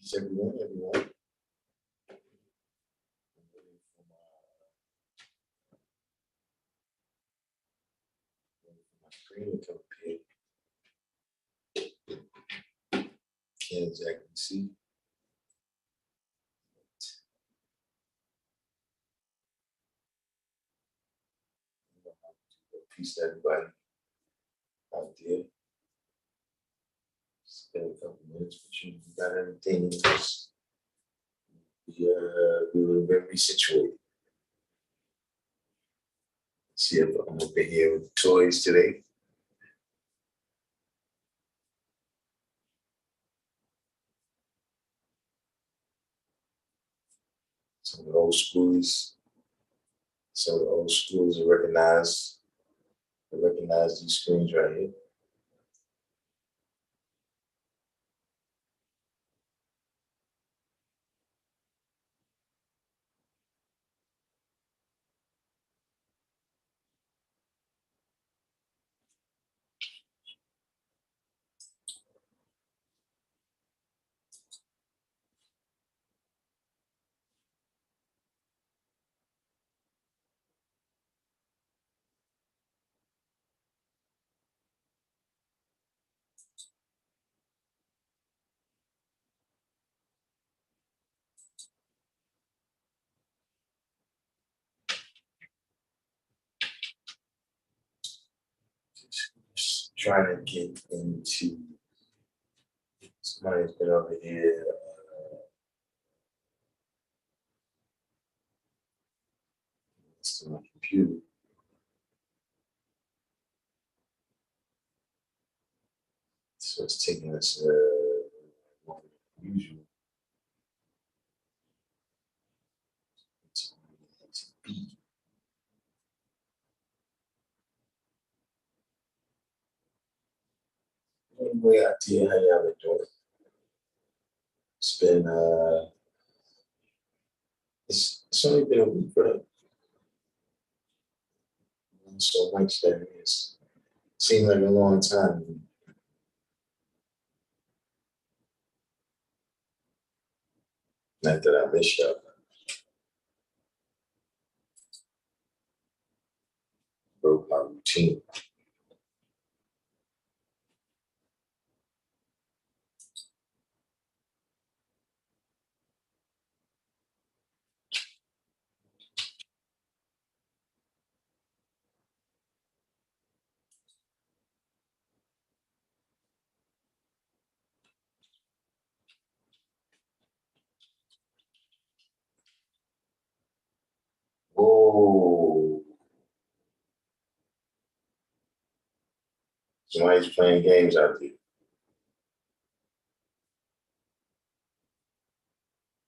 Peace, everyone. My screen to come up here. Can't exactly see. Peace to everybody out there. Spend a couple minutes with you. You got everything else. We would have been resituated. See if I'm over here with the toys today. Some of the old schoolers recognize these screens right here. Just trying to get into. Somebody's been over here. It's to my computer. So it's taking us longer than usual. To be. Anyway, out there, how y'all been doing? It's been it's only been a week, right? So much that it seemed like a long time. Not that I miss y'all. Broke my routine. Whoa. Somebody's playing games out there.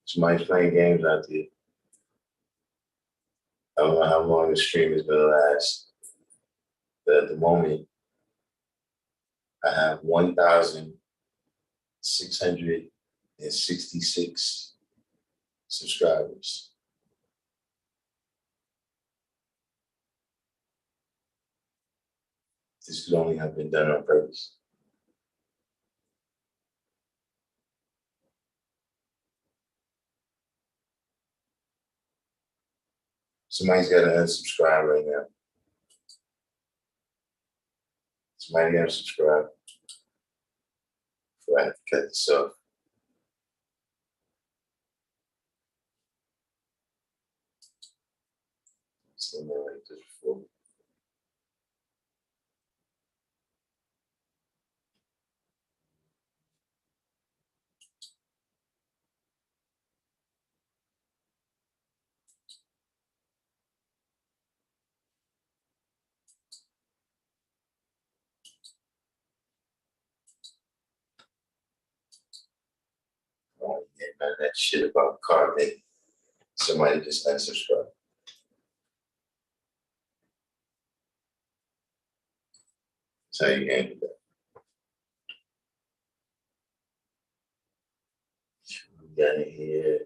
Somebody's playing games out there. I don't know how long the stream is going to last. But at the moment, I have 1,666 subscribers. This could only have been done on purpose. Somebody's got to unsubscribe right now. Somebody got to subscribe before I have to cut this off. Seen that like this before. I don't want to get none of that shit about carbon. Somebody just unsubscribe. That's how you handle that. We got it here.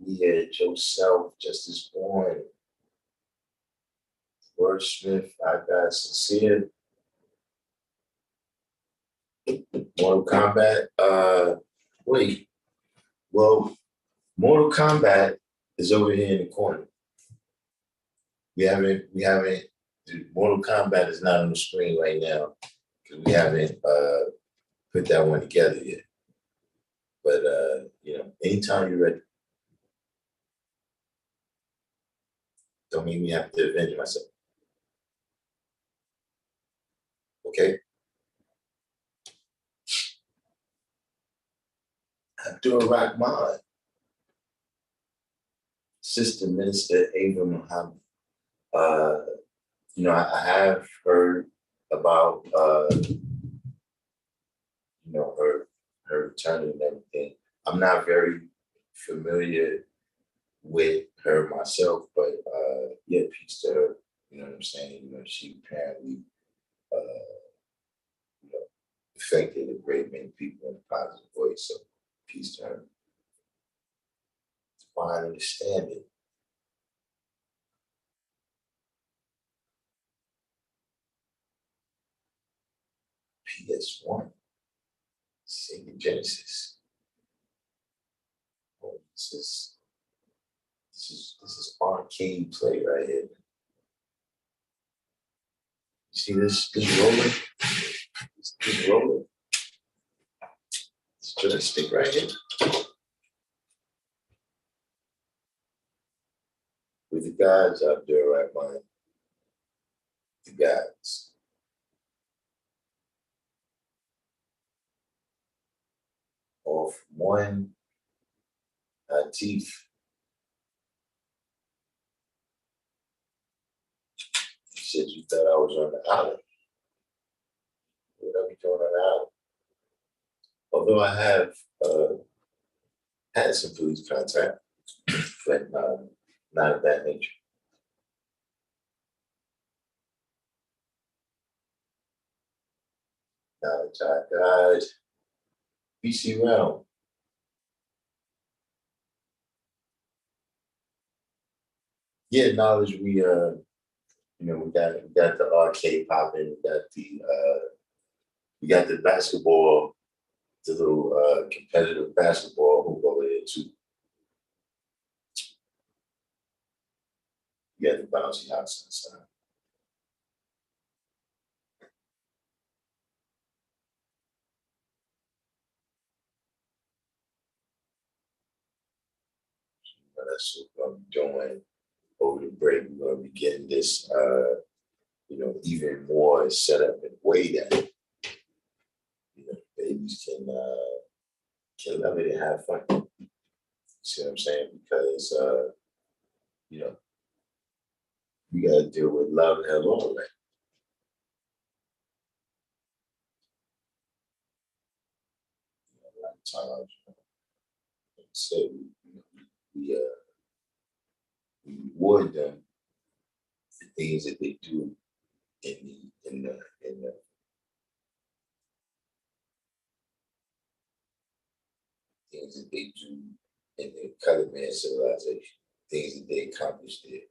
We here. Joseph, Justice Born, Wordsmith, I got Sincere, Mortal Kombat. Wait, well, Mortal Kombat is over here in the corner. We haven't. Mortal Kombat is not on the screen right now because we haven't put that one together yet. But anytime you're ready, don't make me have to avenge myself. Okay. Abdul Rahman, Sister Minister Ava Muhammad. I have heard about her return and everything. I'm not very familiar with her myself, but yeah, peace to her. You know what I'm saying? She apparently affected a great many people in a positive way. So peace to her. Fine understanding. PS1. Sega Genesis. Oh, this is arcade play right here. You see this rolling? This rolling. This joystick right here. With the guys out there, right, man? The guys. Off one teeth. You said you thought I was on the island. What are we doing on the island? Although I have had some police contact, but not of that nature. Knowledge I got. BC Realm. Yeah, knowledge we got the arcade popping, we got the basketball, the little competitive basketball hoop over there too. You got the bouncy house inside. That's what I'm doing over the break. We're gonna be getting this even more set up in a way that babies can love it and have fun. See what I'm saying? Because we gotta deal with love and hell all right. A lot of times, like I said, we reward them for things that they do in the things that they do in the colored man civilization, things that they accomplished there.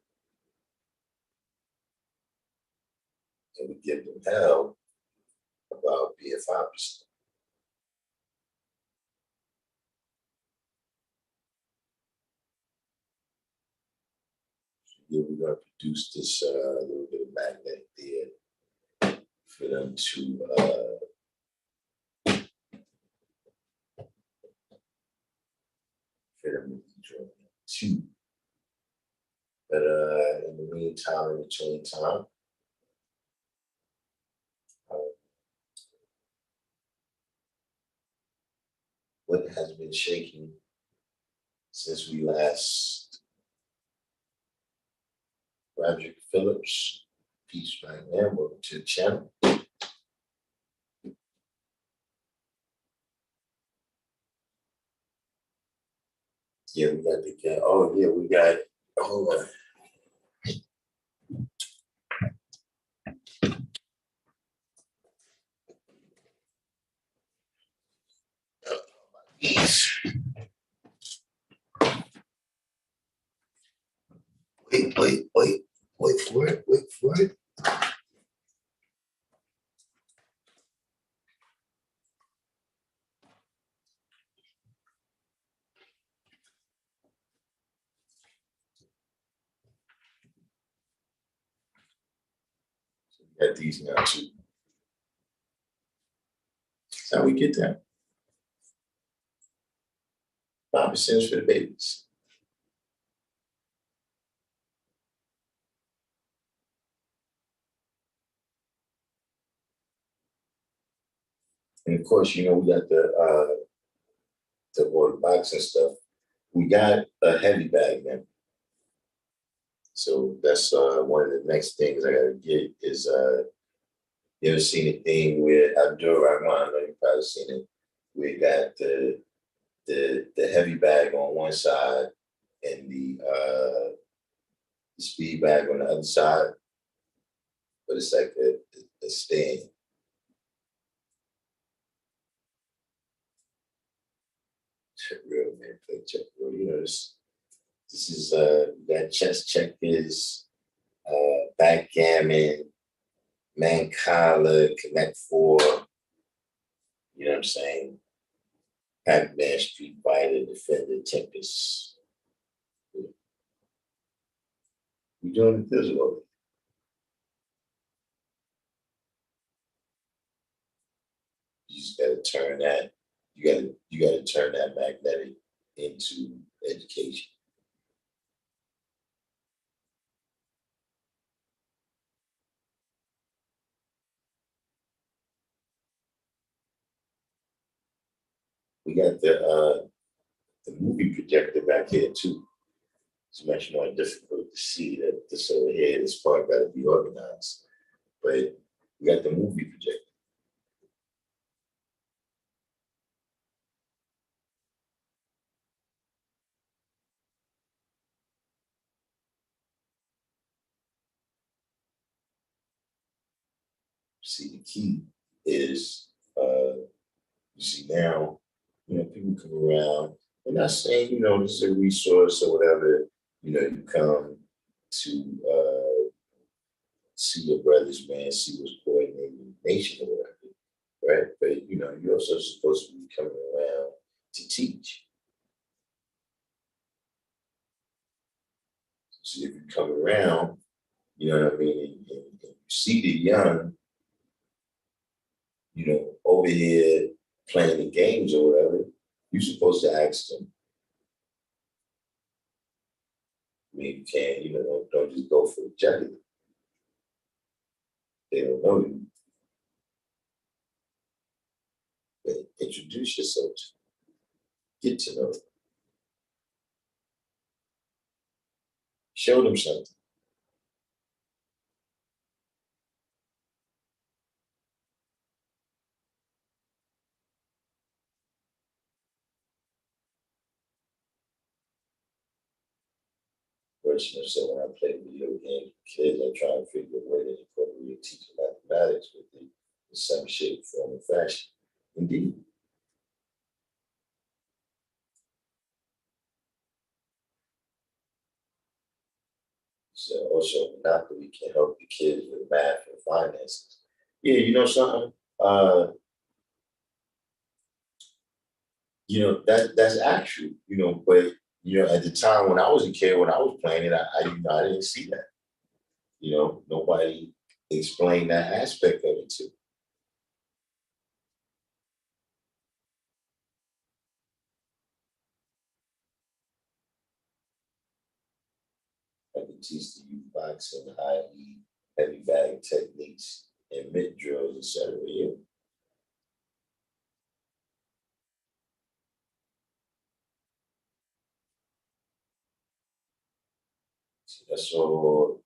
And we give them hell about being 5%. Yeah, we're gonna produce this little bit of magnet there for them to join too. But in the meantime, in between time, what has been shaking since we last Roderick Phillips, peace right now, welcome to the channel. Yeah, we got the guy. Oh yeah, we got, hold on. Wait for it. Wait for it. So we got these now too. That's how we get that. 5% for the babies. And of course, we got the water box and stuff. We got a heavy bag now. So that's one of the next things I gotta get is you ever seen a thing where Abdul Rahman, I know you've probably seen it, we got the heavy bag on one side and the speed bag on the other side, but it's like a stand. Check real, man, play check real. This is that chess checkers, backgammon, Mancala, Connect Four, you know what I'm saying? Pac-Man, Street Fighter, Defender, Tempest. We're doing it this way. You just gotta turn that, you gotta turn that magnetic into education. We got the movie projector back here too. It's much more difficult to see that this over here, this part gotta be organized. But we got the movie projector. See, the key is you see now, people come around. I'm not saying, this is a resource or whatever, you come to see your brothers, man, see what's going in the nation or whatever, right? But you're also supposed to be coming around to teach. So if you come around, you know what I mean, and you see the young, over here playing the games or whatever, you're supposed to ask them. I mean, you can't, don't just go for the jugular. They don't know you. But introduce yourself to them. Get to know them. Show them something. Personal, so when I play video games with kids, I try and figure a way to incorporate teaching mathematics with in some shape, form, or fashion. Indeed. So also Monopoly can help the kids with math and finances. Yeah, something. That's actual. But at the time when I was a kid, when I was playing it, I didn't see that. Nobody explained that aspect of it to me. I can teach the youth boxing, i.e., heavy bag techniques, and mid drills, etc. Yeah. So that's all,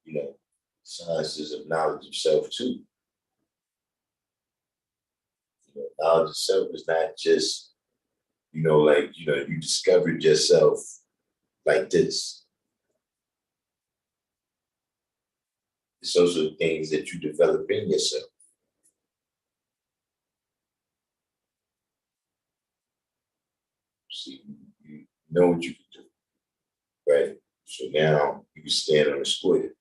sciences of knowledge of self too. Knowledge of self is not just, you discovered yourself like this. It's also things that you develop in yourself. See, you know what you can do, right? So now you can stand on the square.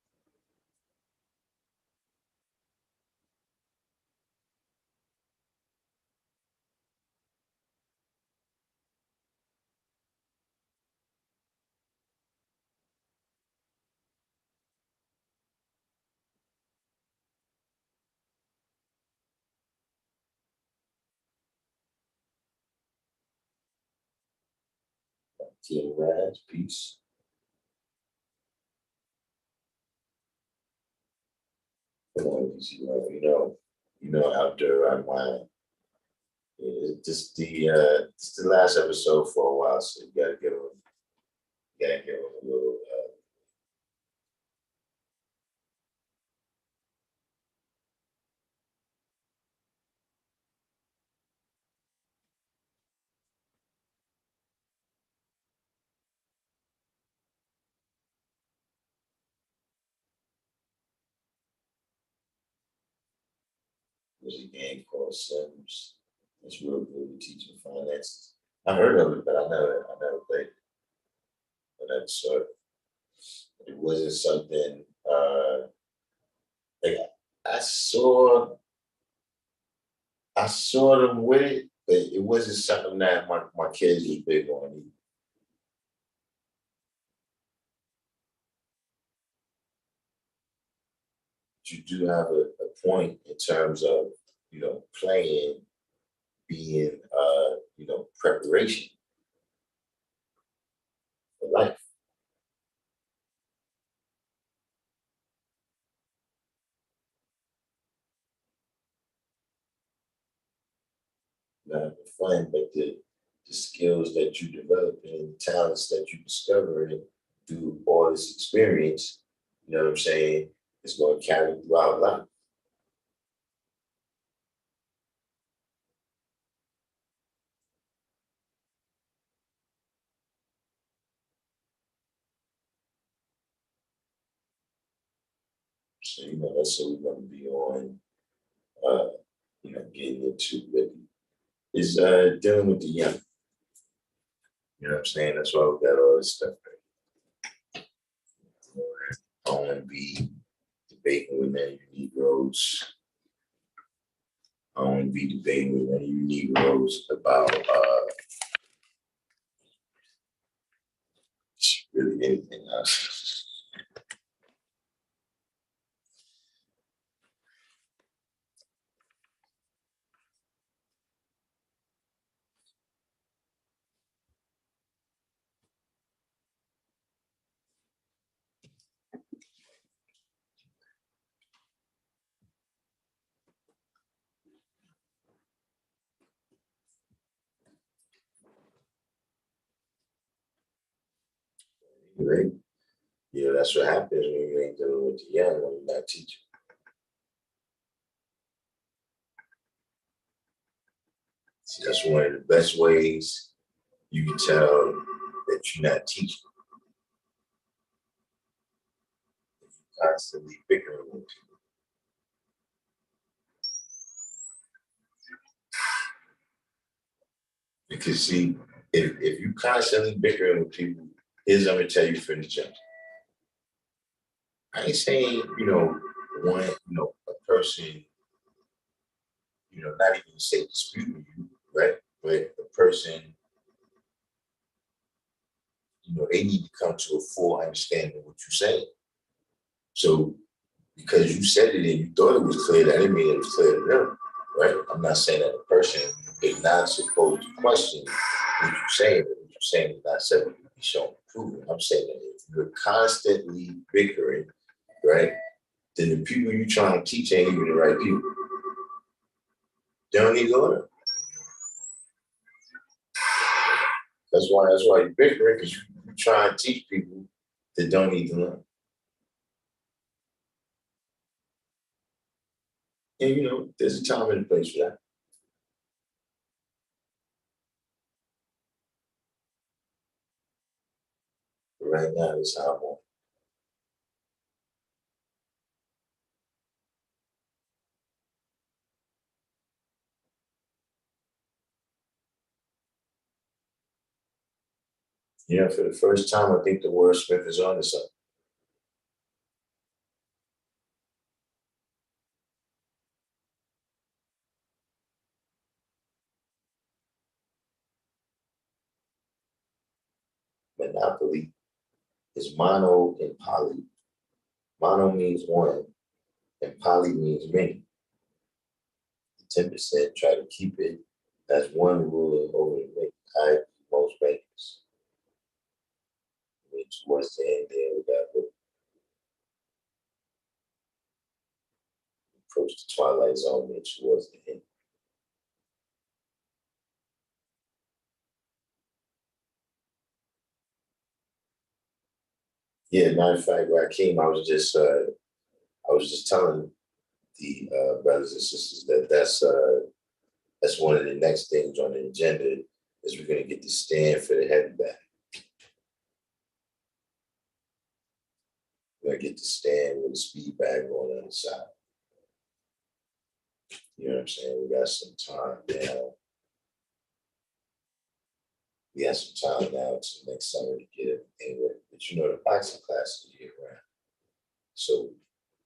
Team Raz, peace. Come on, easy, you know, after I mind. Yeah, this the last episode for a while, so you gotta give them a little. There's a game called Sims. It's real good at teaching finances. I heard of it, but I never played it. I never saw it. It wasn't something. Like I saw them with it, but it wasn't something that my kids was big on. You do have a point in terms of playing being preparation for life. Not having fun, but the skills that you develop and the talents that you discover through all this experience, you know what I'm saying, is going to carry throughout life. So, that's what we're going to be on, uh, getting into really is dealing with the young. You know what I'm saying? That's why we got all this stuff. I don't want to be debating with many Negroes. I don't want to be debating with many Negroes about really anything else. Right? That's what happens when you ain't dealing with the young when you're not teaching. See, that's one of the best ways you can tell that you're not teaching. You're constantly bickering with people. Because see, if you constantly bickering with people, here's what I'm gonna tell you from the jump. I ain't saying, a person, not even say disputing you, right? But a person, they need to come to a full understanding of what you're saying. So because you said it and you thought it was clear, that didn't mean it was clear to them, right? I'm not saying that a person is not supposed to question what you're saying, but what you're saying is not something to be shown proven. I'm saying that if you're constantly bickering, right, then the people you're trying to teach ain't even the right people. They don't need to learn. That's why you're bickering, because you try to teach people that don't need to learn. And there's a time and a place for that. But right now, it's how I want. You know, for the first time, I think the wordsmith is on to something. Monopoly is mono and poly. Mono means one, and poly means many. The 10% try to keep it as one ruler over the many. I most bankers. I mean, towards the end there, we got to approach the twilight zone there towards the end. Yeah, matter of fact, Rakeem, I was just telling the brothers and sisters that that's one of the next things on the agenda is we're going to get the stand for the heavy bag. We're going to get the stand with the speed bag on the other side. You know what I'm saying? We got some time now. We got some time now to next summer to get everything ready. But you know, the boxing class is year round. So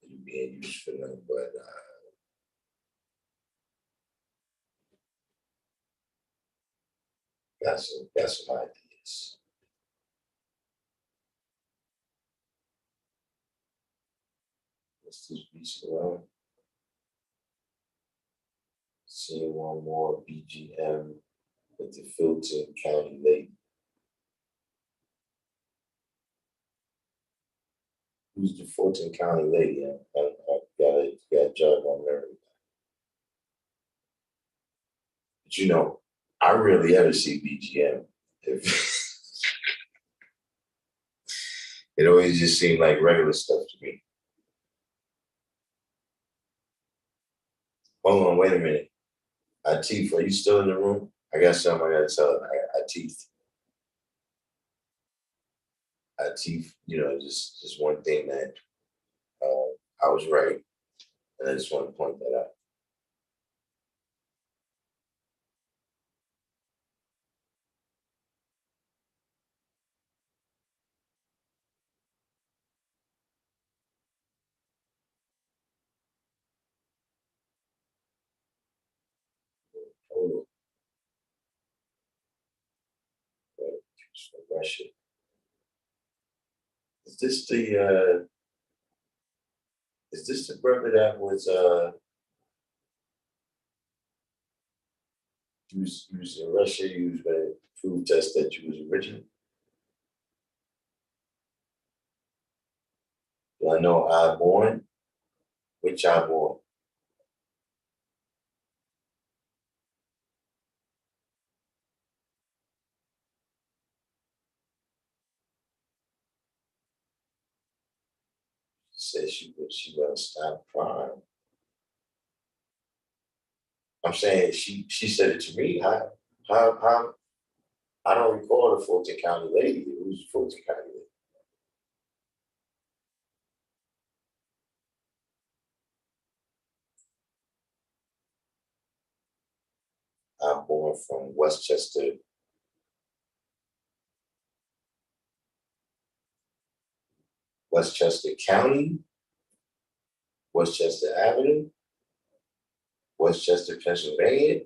you being used for them, but got some ideas. What's this piece around? Seeing one more BGM with the Fulton County lady. Who's the Fulton County lady? I gotta jog my memory. But you know, I rarely ever see BGM. It always just seemed like regular stuff to me. Hold on, wait a minute. Atif, are you still in the room? I got something I gotta tell Atif. Atif, you know, just one thing that I was right, and I just want to point that out. Hold on, Russia. Is this the is this the brother that was you was in Russia, you was gonna prove test that you was original? Do I know I born? Which I born? Said she gonna stop crime. I'm saying she said it to me. How I don't recall the Fulton County lady. Who's the Fulton County lady? I'm born from Westchester County, Westchester Avenue, Westchester, Pennsylvania.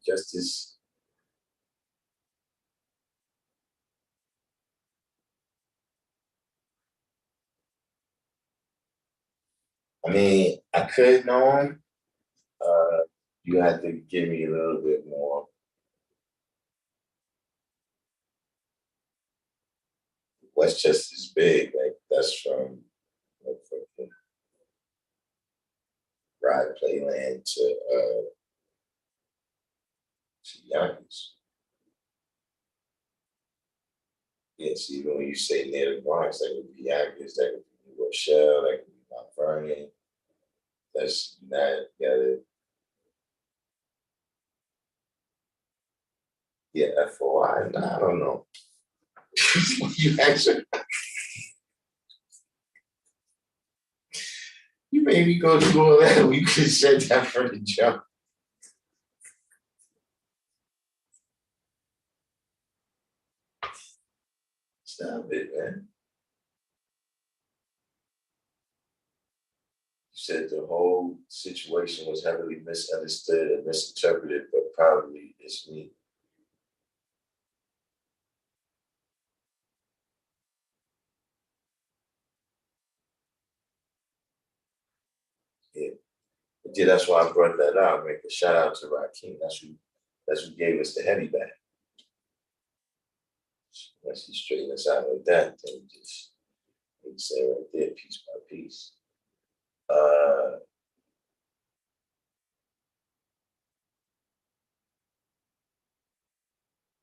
Justice. I mean, I could know him. Uh, you have to give me a little bit more. Westchester's big. Like that's from like, from Ride Playland to Yonkers. Yes, even when you say near the Bronx, that could be Yonkers, that could be New Rochelle, that could be Mount Vernon. That's not yeah, yeah, FOI. Nah, I don't know. you actually you made me go through all that. We could have said that from the jump. Stop it, man. You said the whole situation was heavily misunderstood and misinterpreted, but probably it's me. Yeah. Yeah, that's why I brought that up. Make a shout out to Rakim. That's who gave us the heavy bag. Once he straightened us out like that, then we just we say right there, piece by piece. Uh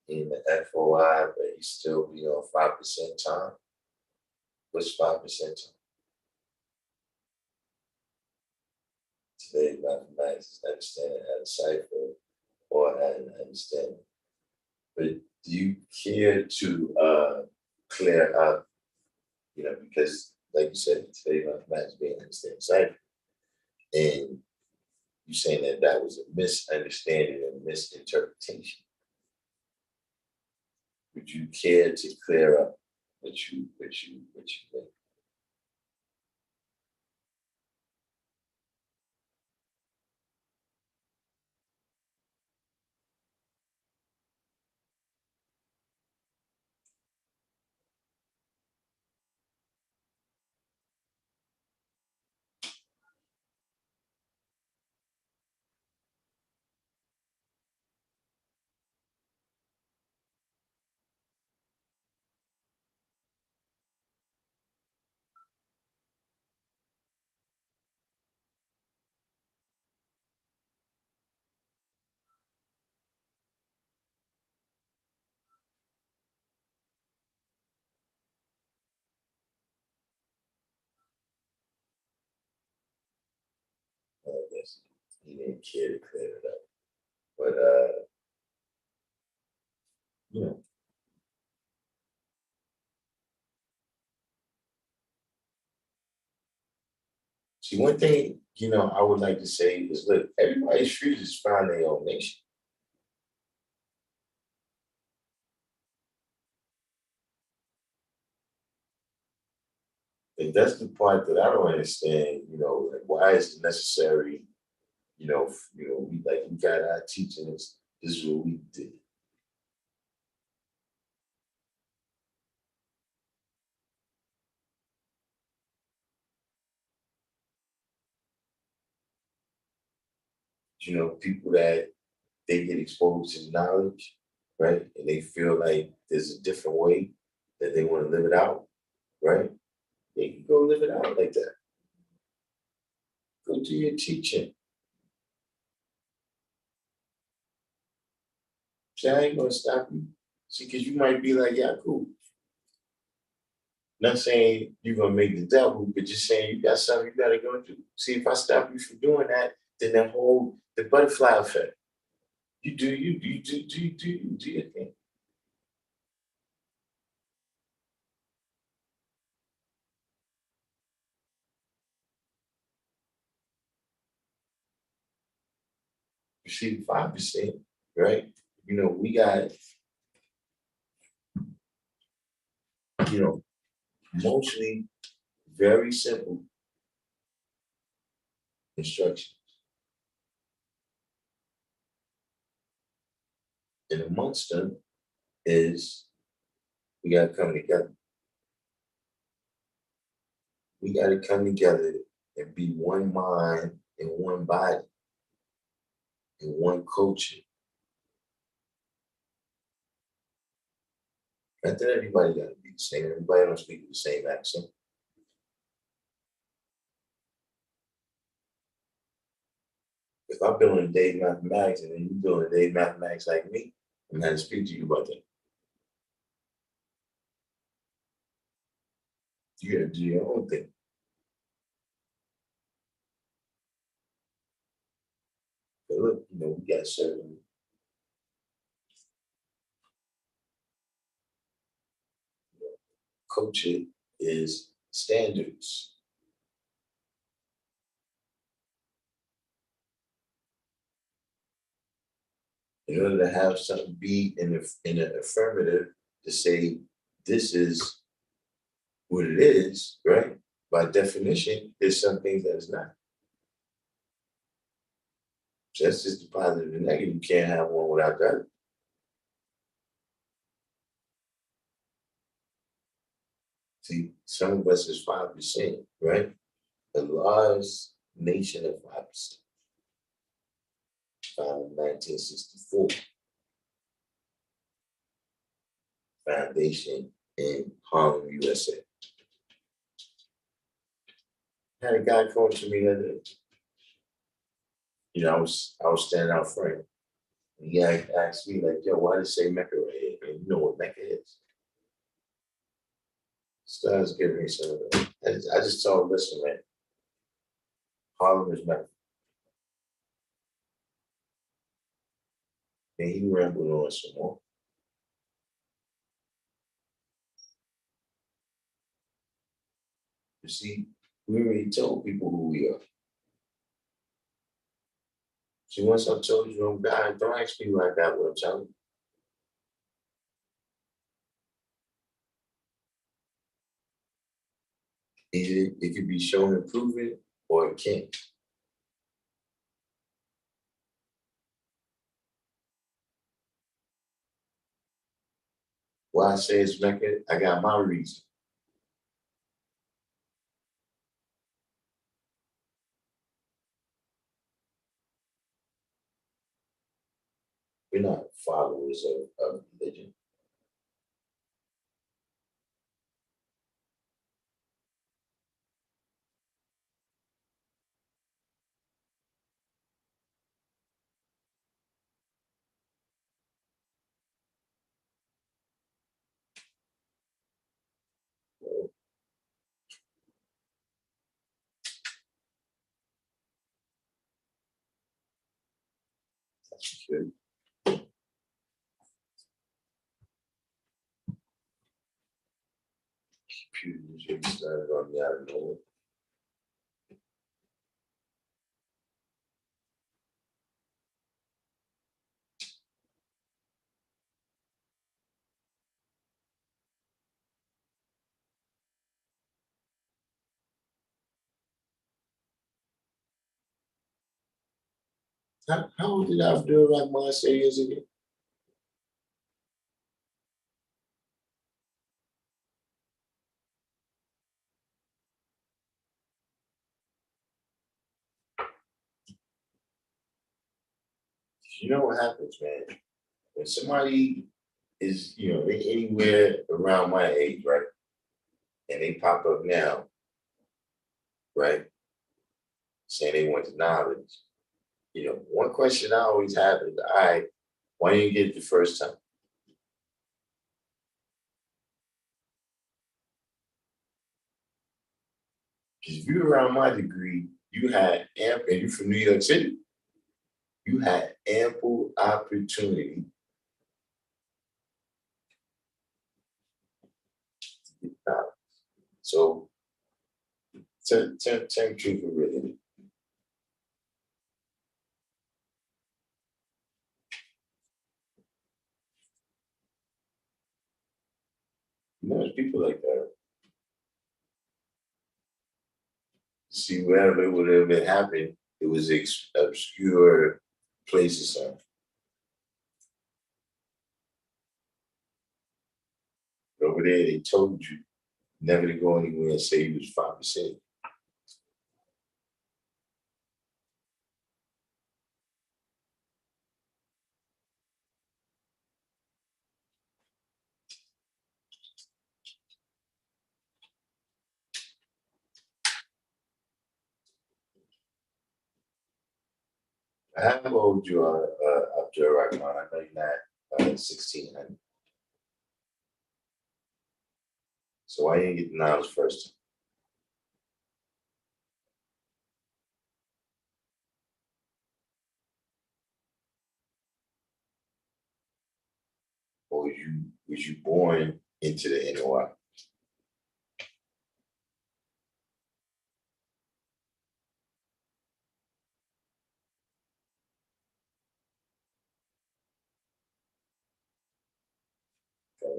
in the FOI, but he still be on 5% time. What's 5% time? Today mathematics is understanding how to cipher or how to understand. But do you care to clear up, because like you said, today mathematics being understanding cipher, and you saying that that was a misunderstanding and misinterpretation. Would you care to clear up what you think? I guess he didn't care to clear it up. But you know, see one thing, I would like to say is look, everybody's free to find their own nation. And that's the part that I don't understand, like why is it necessary, we got our teachings, this is what we did. People that they get exposed to knowledge, right? And they feel like there's a different way that they want to live it out, right? They can go live it out like that. Go do your teaching. See, I ain't gonna stop you. See, because you might be like, yeah, cool. Not saying you're gonna make the devil, but just saying you got something you gotta go do. See, if I stop you from doing that, then the butterfly effect. You do you do your thing. You see, 5%, right? We got, you know, mostly very simple instructions. And amongst them is we gotta come together. We gotta come together and be one mind and one body and one culture. Not that everybody gotta be the same. Everybody don't speak with the same accent. If I'm building Dave mathematics and then you building Dave mathematics like me, I'm gonna speak to you about that. You gotta do your own thing. But look, we got certain culture is standards. In order to have something be in an affirmative to say this is what it is, right? By definition, there's some things that it's not. That's just the positive and negative. You can't have one without the other. See, some of us is 5%, right? A large nation of 5%. Founded in 1964. Foundation in Harlem, USA. I had a guy come to me the other day. You know, I was standing out front. And he asked me, like, yo, why did it say Mecca right here? And you know what Mecca is. Starts giving me some of that. I just told him, listen, man, Harlem is Mecca. And he rambled on some more. You see, we already told people who we are. See, once I told you I'm God, don't ask me why I got what I'm telling you. Either it could be shown and proven or it can't. Why I say it's Mecca, I got my reason. We're not followers of religion. Well, that's good. Computers really started on me out of nowhere. How old did Abdul Rahman say years ago? You know what happens, man? When somebody is, you know, they anywhere around my age, right? And they pop up now, right? Saying they want the knowledge. You know, one question I always have is, all right, why didn't you get it the first time? Because if you're around my degree, you had ample, and you're from New York City, you had ample opportunity to get knowledge. So tell me truth or really. You know, there's people like that. See, wherever it would have been happened, it was obscure places. But over there, they told you never to go anywhere and say you was 5%. How old you are up there right now? I know you're not 1600. So why you didn't get the knowledge first? Or was you born into the NOI?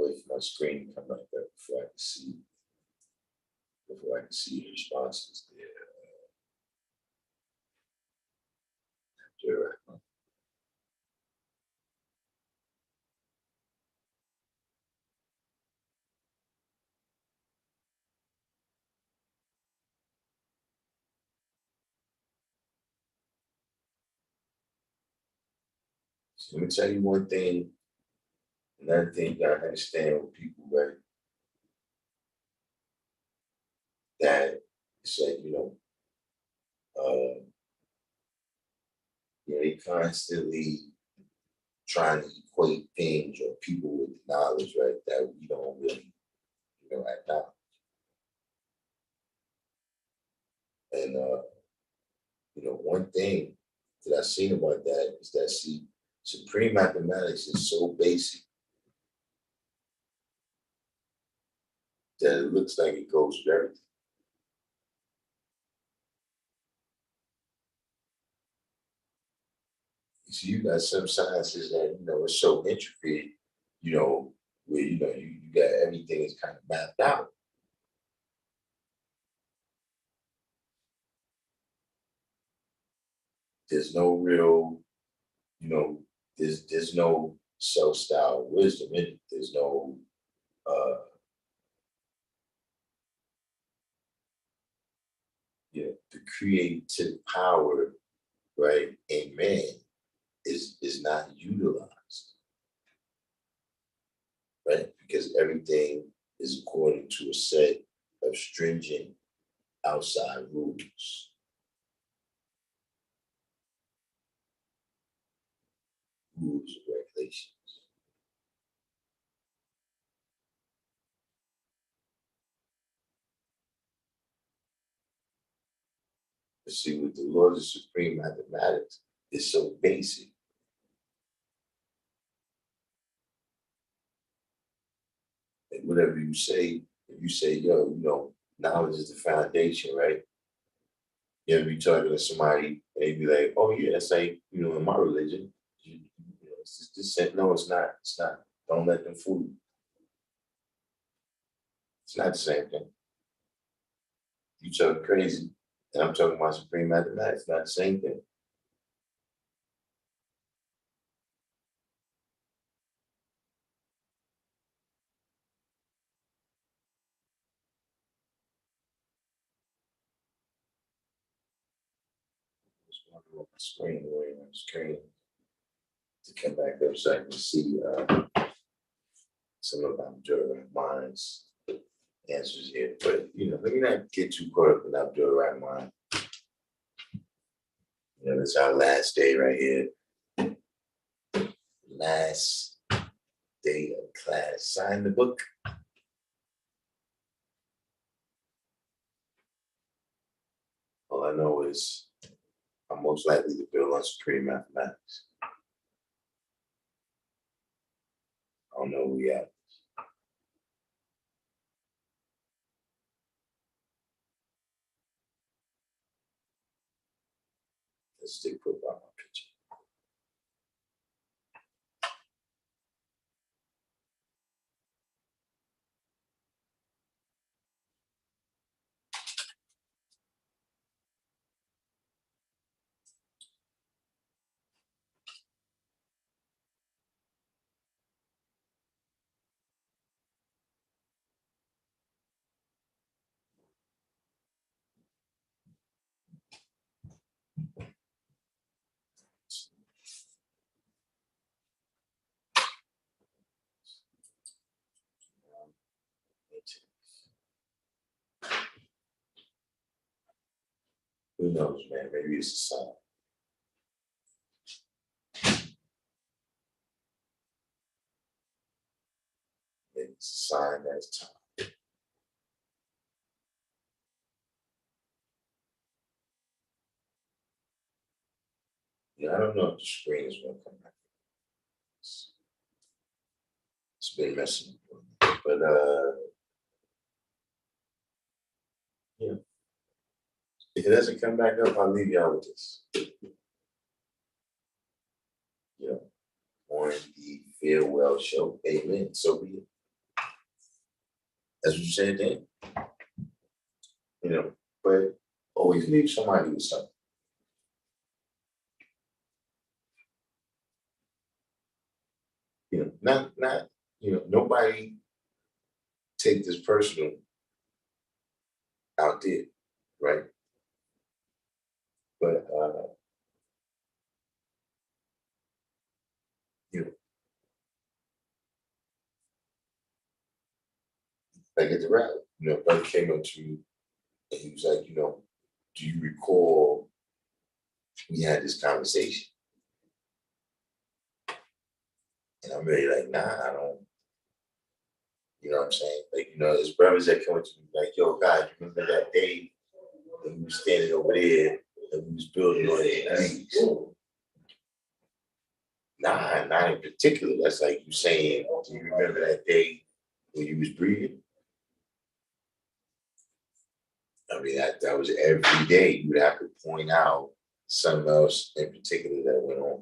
wait for my screen to come back up before I can see the responses there. Sure. So let me tell you one thing. Another thing you gotta understand with people, right? That it's like, they constantly trying to equate things or people with knowledge, right? That we don't really, acknowledge. And one thing that I've seen about that is that supreme mathematics is so basic that it looks like it goes with everything. So you got some sciences that are so intricate, where you got everything is kind of mapped out. There's no real, you know, there's no self-styled wisdom in it. There's no the creative power, right, in man is not utilized, right? Because everything is according to a set of stringent outside rules and regulations. But see, with the laws of supreme mathematics, it's so basic. And whatever you say, if you say, yo, knowledge is the foundation, right? You ever be talking to somebody and they be like, oh yeah, that's like, in my religion, it's just this saying, no, it's not. It's not. Don't let them fool you. It's not the same thing. You talking crazy, and I'm talking about supreme mathematics, not the same thing. Just wondering what my screen, waiting on the screen to come back up so I can see some of Abdul Rahman's answers here. But let me not get too caught up in Abdul Rahman. It's our last day right here. Last day of class. Sign the book. All I know is I'm most likely to build on supreme mathematics. I don't know where we at. Let's stay put by my picture. Who knows, man? Maybe it's a sign. Maybe it's a sign that it's time. I don't know if the screen is going to come back. It's been messing with me. But yeah. If it doesn't come back up, I'll leave y'all with this. On the farewell show. Amen. So be it. That's what you said then. But always leave somebody with something. Not nobody take this personal out there, right? But you know, like at the rally, brother came up to me and he was like, do you recall we had this conversation? And I'm really like, nah, I don't. You know what I'm saying? Like, there's brothers that come to me like, yo, God, you remember that day when we were standing over there and we was building on the degrees? Nah, not in particular. That's like you saying, do you remember that day when you was breathing? I mean, that was every day. You would have to point out something else in particular that went on,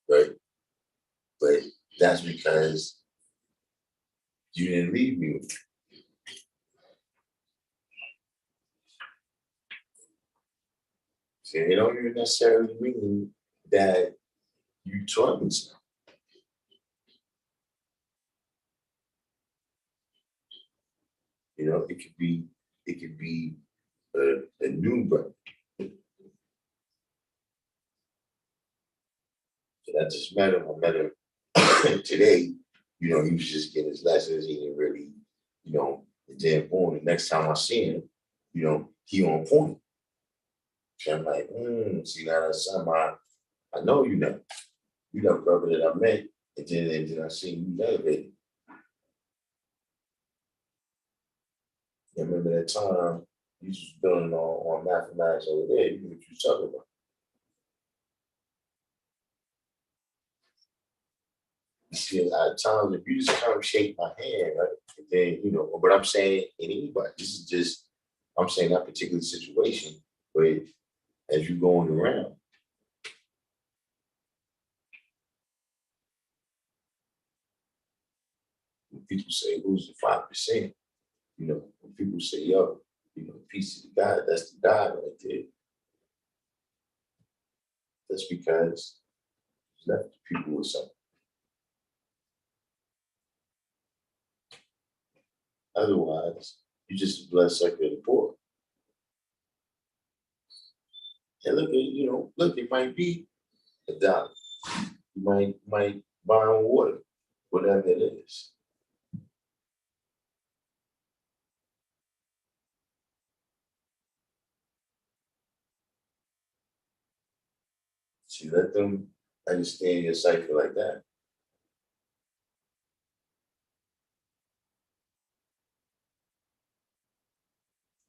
right? But that's because you didn't leave me with it. See, it don't even necessarily mean that you taught me something. It could be a new brother. So that just met him. I met him today. He was just getting his lessons. He didn't really, and then boom, the next time I see him, he on point. So I'm like, see, now that's something I know you know, brother that I met, and then I seen you elevated. I remember that time you was building on mathematics over there. You knew what you was talking about. You see, a lot of times if you just come shake my hand, right? And then, but I'm saying in anybody, this is just, I'm saying that particular situation, but as you going around, when people say, who's the 5%? When people say, yo, peace to the God, that's the God right there. That's because he's left the people with something. Otherwise, you just a bloodsucker of the poor. And look, it might be $1. You might buy on water, whatever it is. So you let them understand your cycle like that.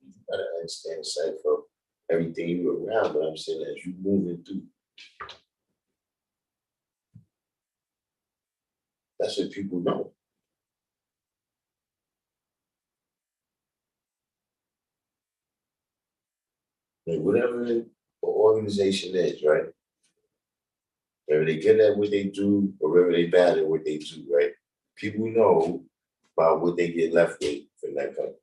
You gotta understand the cycle of everything you around, but I'm saying as you moving through, that's what people know. Like whatever the organization is, right? Whether they good at what they do or whether they bad at what they do, right? People know about what they get left with from that company.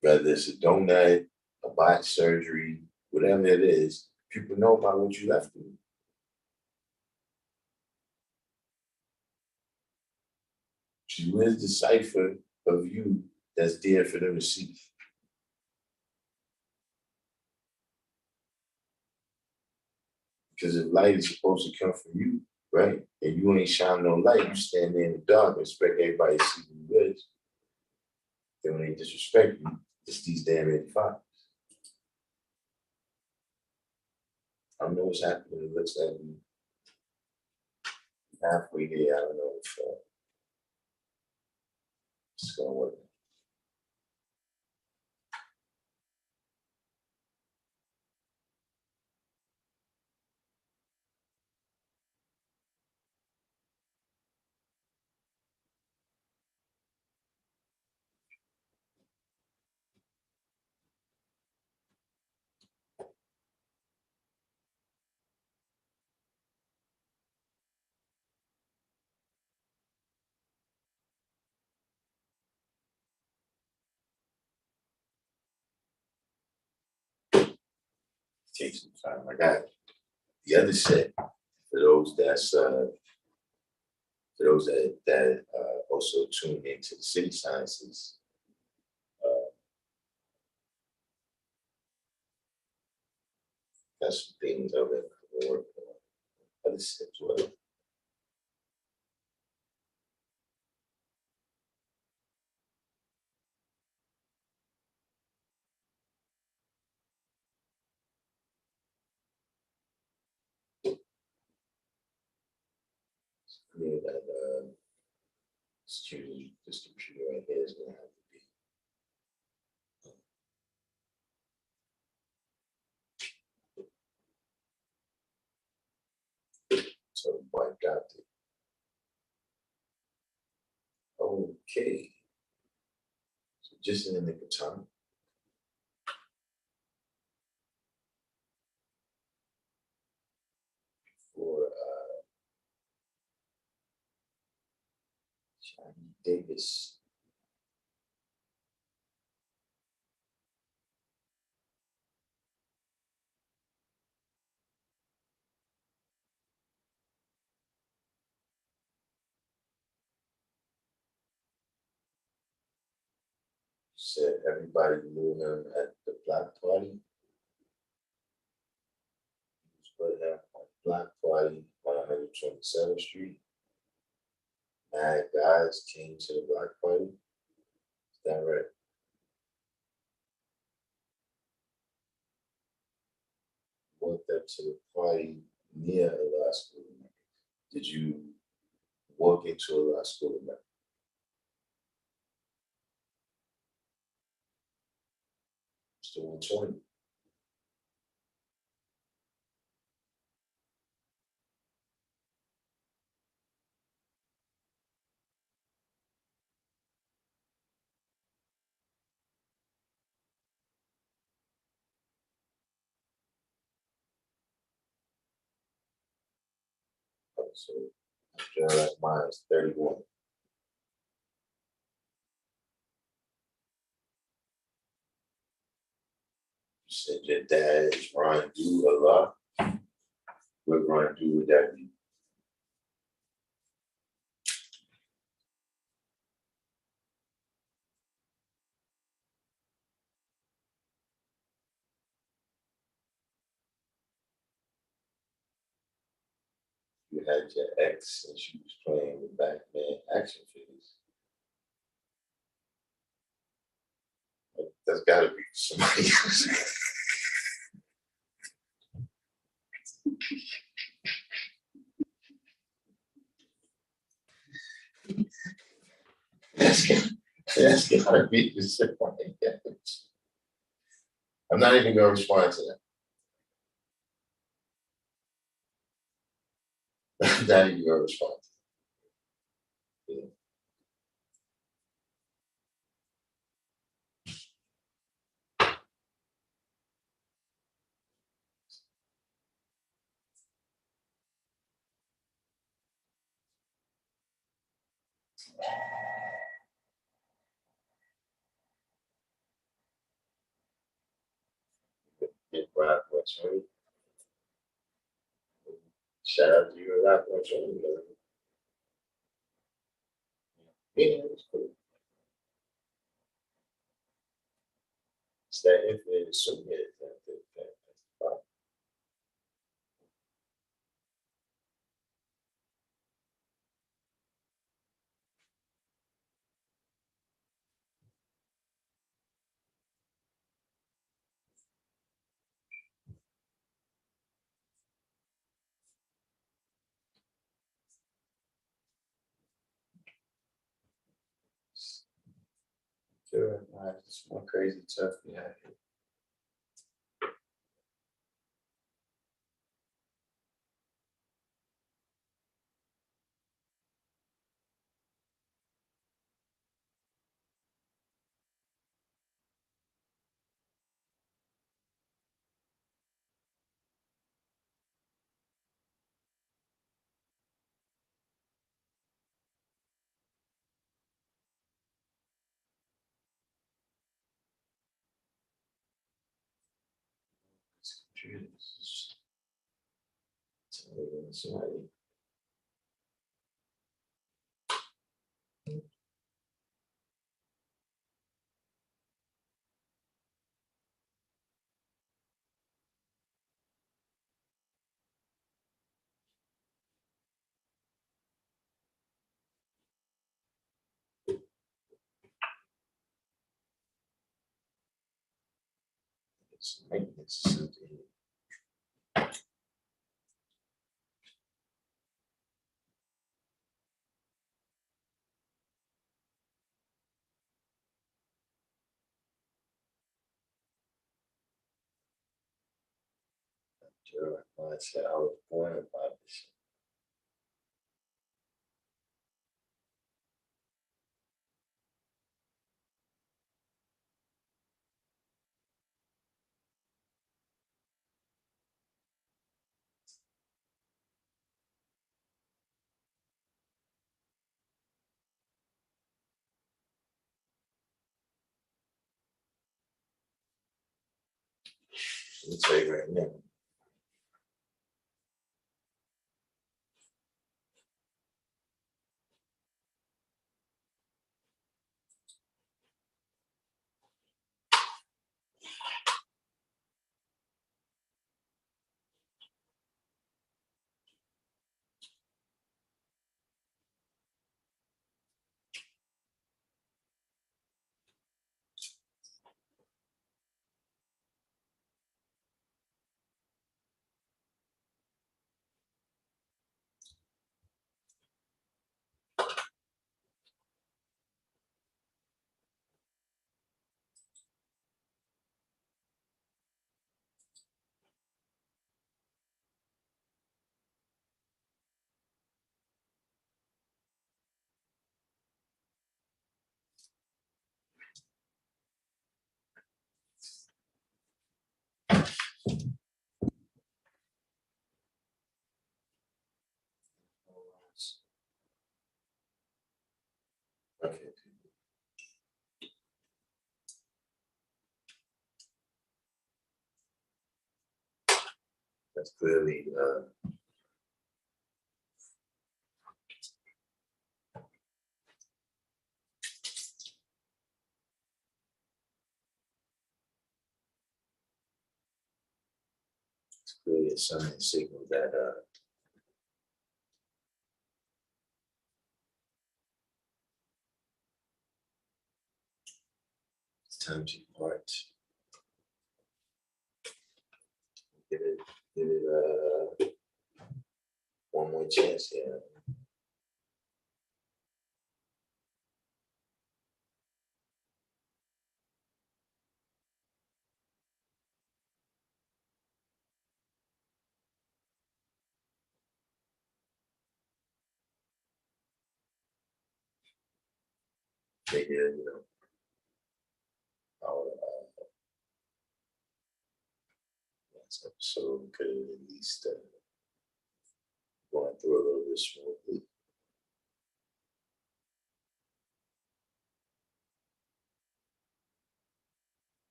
Whether it's a donut, a botched surgery, whatever it is, people know about what you left with. See, where's the cipher of you that's there for them to see? Because if light is supposed to come from you, right? And you ain't shining no light, you stand there in the dark and expect everybody to see who you is. Then when they disrespect you, it's these damn 85. I don't know what's happening. It looks like we halfway there. I don't know if it's gonna work. take some time. I got the other set for those that also tune into the city sciences. Got some things I've been working on. Other sets, well. Yeah, that this computer right here is gonna have to be so wiped out. Okay, so just in the nick of time. For Johnny Davis. Said everybody knew him at the Black Party. He was put him on Black Party on 127th Street. Mad guys came to the Black Party. Is that right? Walked up to the party near a law school. Did you walk into a law school? Mr. 120. So like mine is 31. You said your dad is Ryan Do a lot. What Ryan Do would that be? You had your ex and she was playing with Batman action figures. That's gotta be somebody else. that's gotta be somebody else. I'm not even gonna respond to that. I'm not even gonna respond to that. Yeah. Get Rob What's Shout out to you, Rob What's Yeah, it was cool. It's that infinite assuming that's the problem. Sure, it's more crazy stuff we have here. computers. Somebody. It's maintenance or something. Sure, I said I was born about this. Let me tell you right now. Okay. That's clearly a sign and signal that it's time to part. Give it one more chance here. Maybe our next episode could at least going through a little bit smoothly.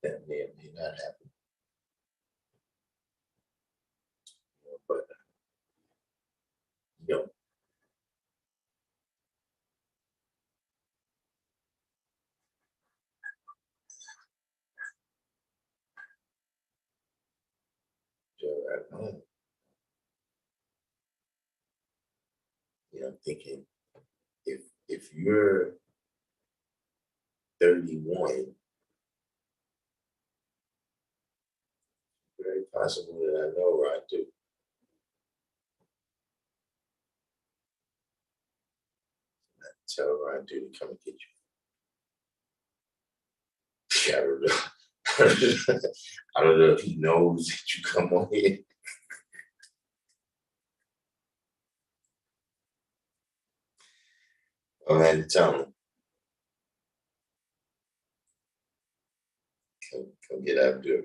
That may or may not happen. But you know, I'm thinking if you're 31, very possible that I know where I do. Tell Ryan to come and get you. Yeah, I don't know. I don't know if he knows that you come on here. I had to tell him. Come get Abdul.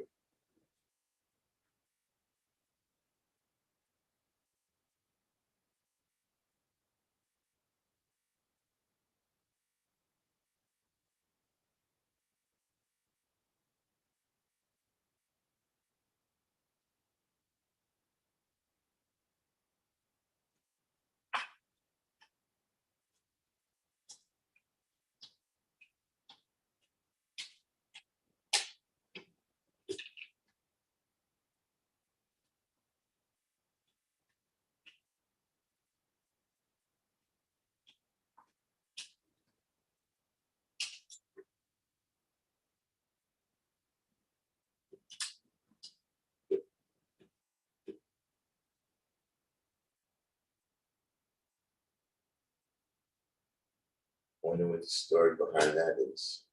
Wonder what the story behind that is.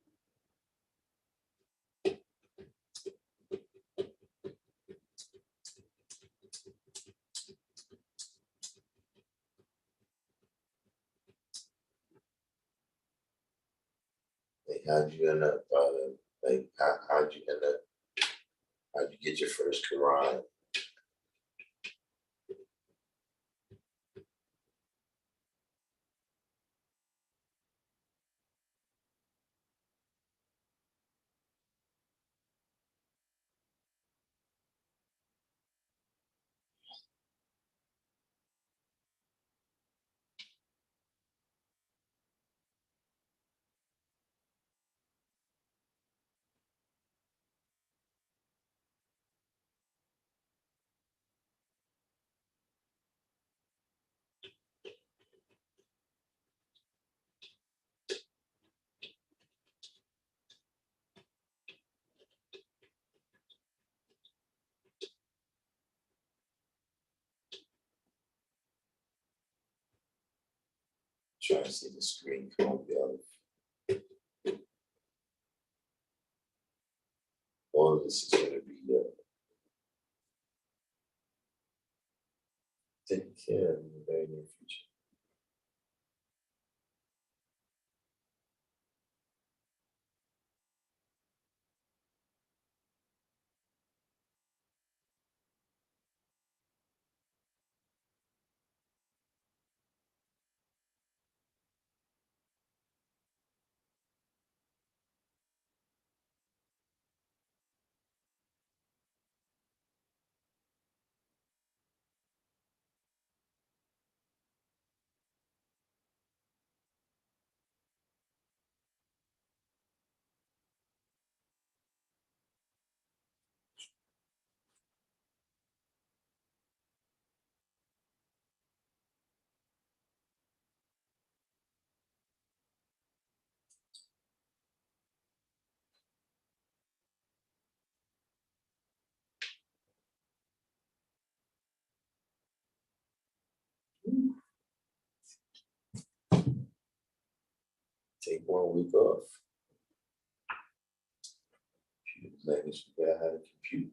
Like, how'd you end up? How'd you end up? How'd you get your first Quran? Trying to see the screen come up, y'all. All of this is going to be taken care of in the very near future. Take 1 week off. Language, you gotta how to compute.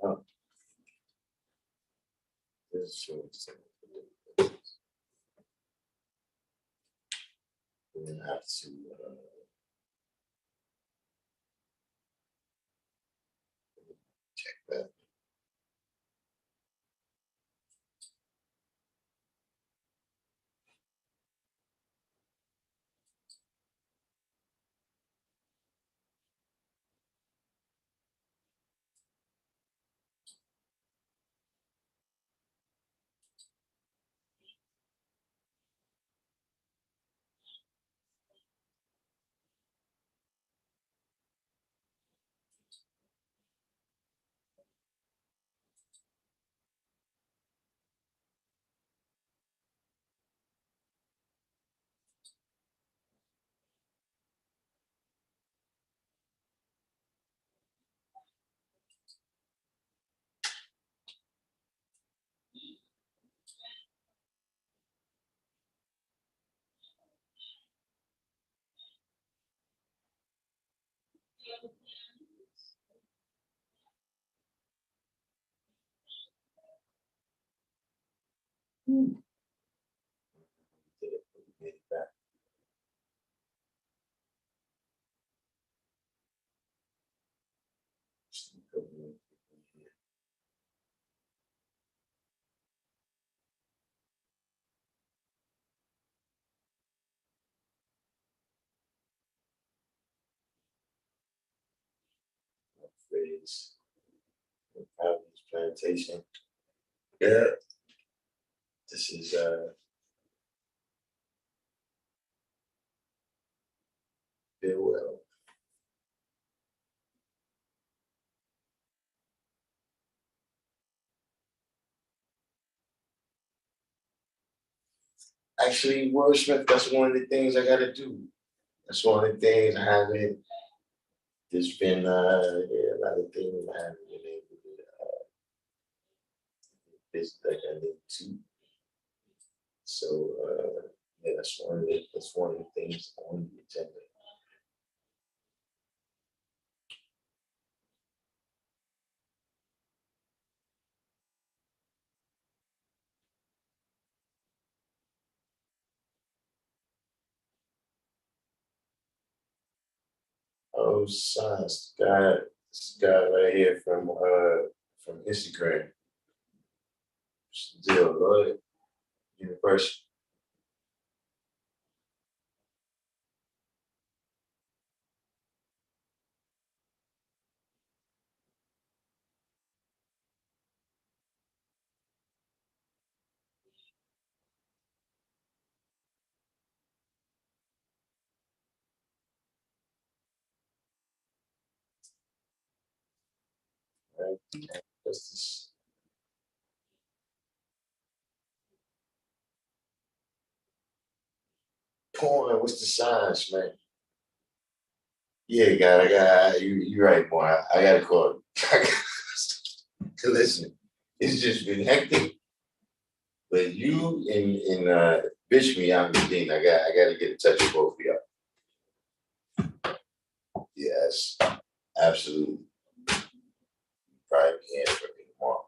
Oh, this is so we're gonna have to check that. Did it, we made it back. Just a couple more people here. Phrase, Providence Plantation. Yeah, this is Bill Well. Actually, wordsmith, that's one of the things I gotta do. That's one of the things I haven't, there's been yeah, a lot of things I haven't been able to visit like I need to. So yeah, that's one of the things on the agenda. Oh, science, this guy right here from Instagram, still Lloyd University. Right? What's this? Porn, what's the science, man? Yeah, God, you're right, boy. I gotta call it. Listen, it's just been hectic. But you and Bishop out the thing, I gotta get in touch with both of y'all. Yes, absolutely. Probably be in for me tomorrow.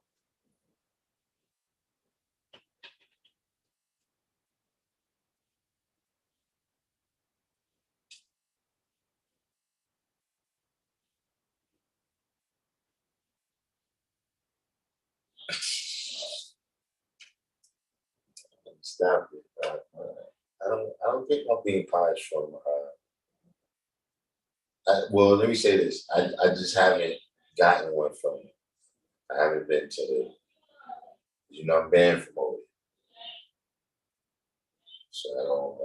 Stop it. I don't think I'm being punished from well, let me say this. I just haven't gotten one from you. I haven't been to the, I'm banned from over here. So I don't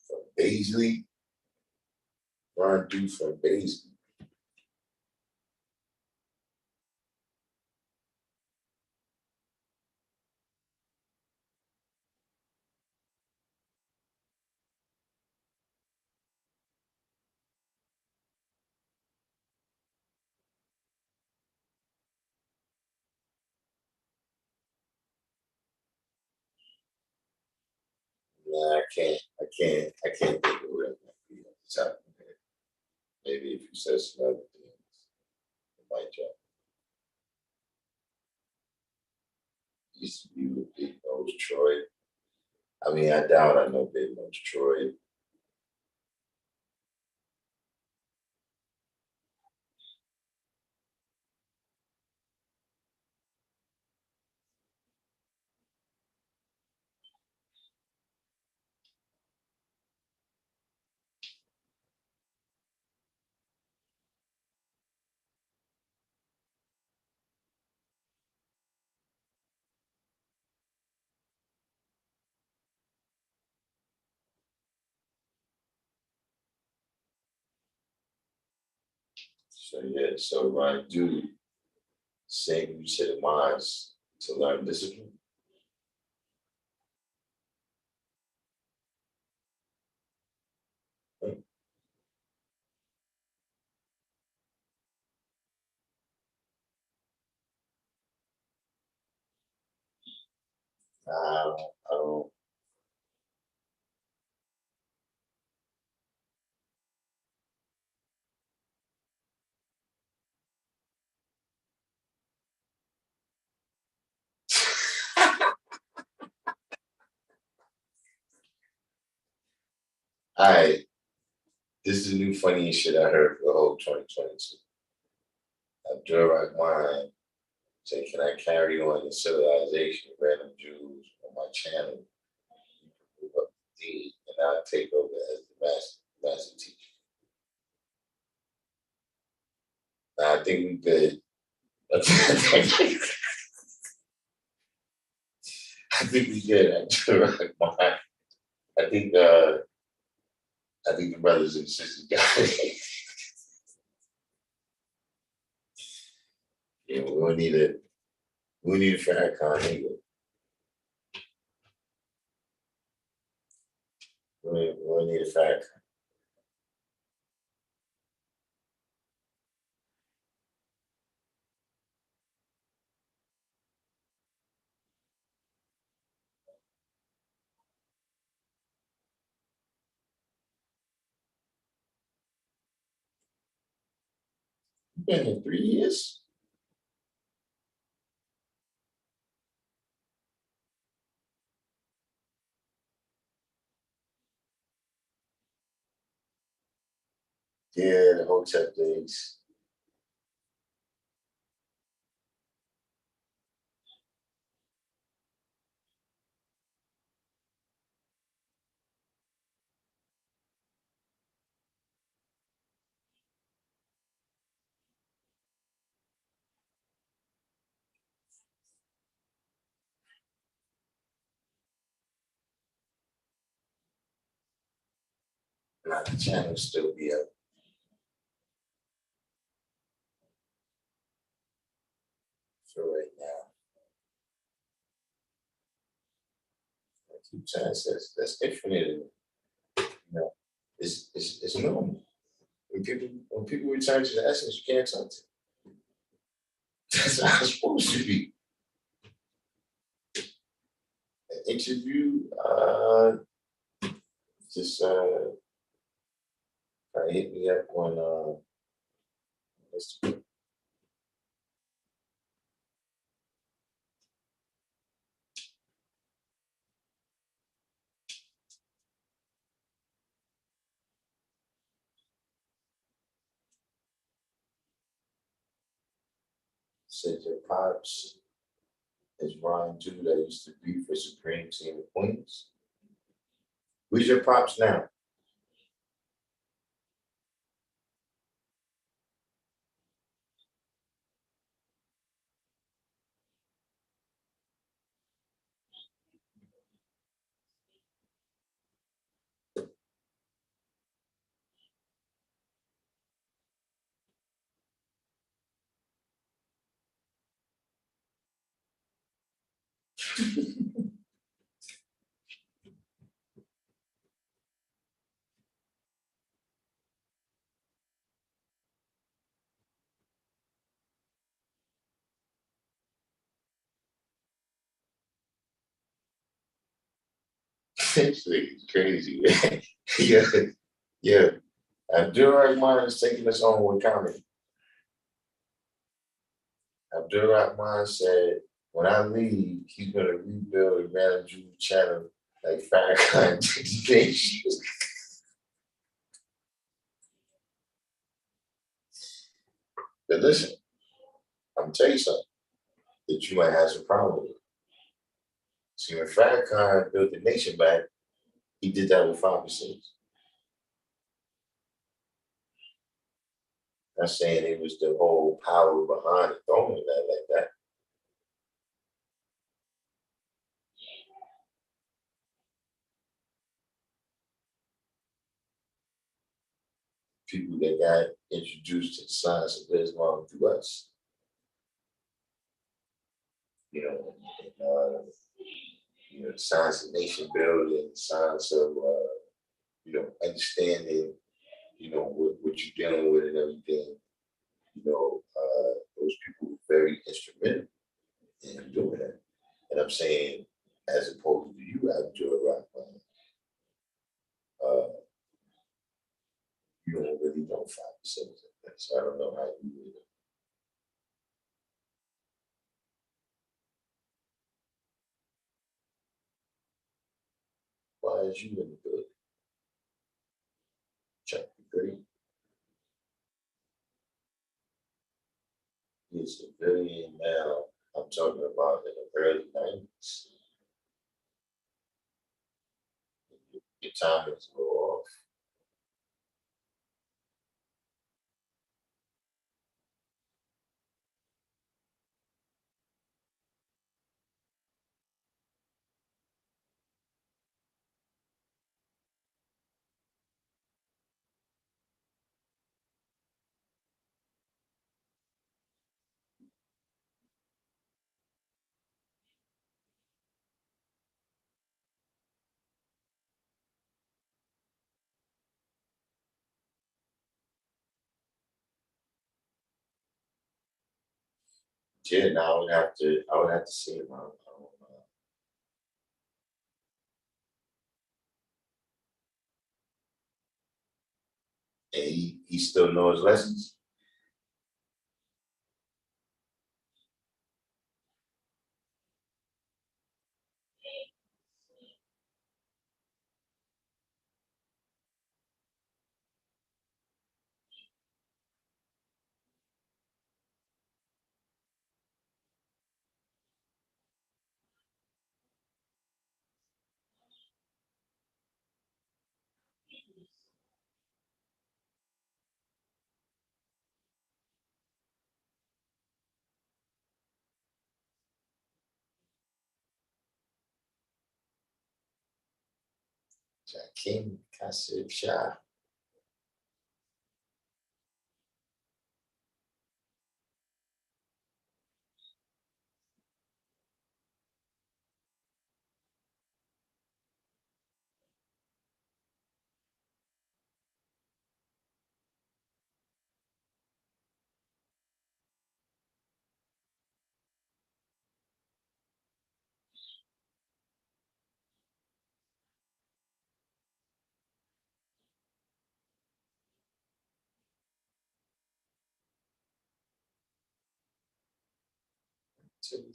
from Baisley, run through from Baisley. Nah, I can't think of it. top of my head. Maybe if you said some other things, it might jump. Used to be with Big Nose Troy. I mean, I doubt I know Big Nose Troy. So yeah, so Ryan, do same you said of mine to learn discipline. I don't. All right, this is the new funniest shit I heard for the whole 2022. Abdul Rahman said, "Can I carry on the civilization of random Jews on my channel? Move up the D, and I'll take over as the master teacher." Now, I think we good. I think we good. Abdul Rahman. I think uh, I think the brothers and sisters got it. Yeah, we need a Farrakhan anyway. We need a Farrakhan. Been in 3 years. Yeah, the hotel days. Now the channel still be up for right now. I keep trying to say that's infinite. You know, it's normal. When people return to the essence, you can't touch it. That's how it's supposed to be. An interview, just hit me up on Instagram. Said your pops is Ryan Dude that used to be for Supreme Team of Queens. Who's your pops now? It's crazy, man. Yeah, yeah. Abdul Rahman is taking us on with comedy. Abdul Rahman said, when I leave, he's going to rebuild a Grand Jew channel like Farrakhan education. But listen, I'm going to tell you something that you might have some problem with. See, when Farrakhan built the nation back, he did that with 5%. Not saying it was the whole power behind it, throwing that like that. People that got introduced to the science of Islam through us, you know, the science of nation building, science of understanding, what you're dealing with and everything. Those people were very instrumental in doing that. And I'm saying, as opposed to you, Abdul Rahman, you don't really know 5% of that. So I don't know how you would. Why is you in the building? Chapter 3. He's a civilian now. I'm talking about in the early 90s. Your time is a little off. Yeah, now I would have to see him. I don't know. And he still knows lessons. Darkim Be.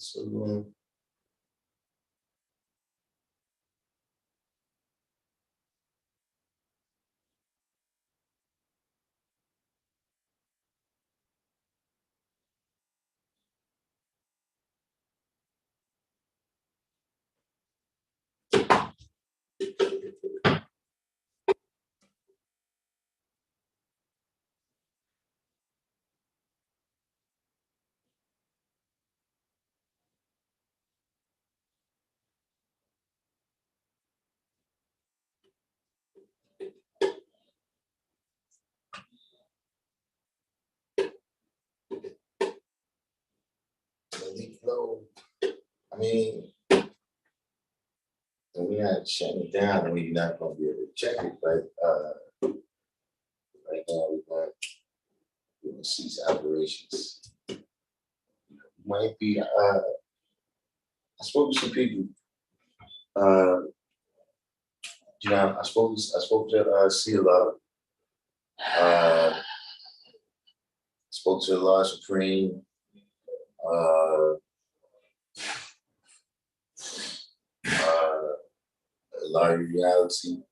So, flow. I mean, we're not shutting it down, and we're not going to be able to check it. But right now, we're going to cease operations. Might be. I spoke to some people. Uh, I spoke to see a lot. Spoke to the Lord Supreme. Large reality.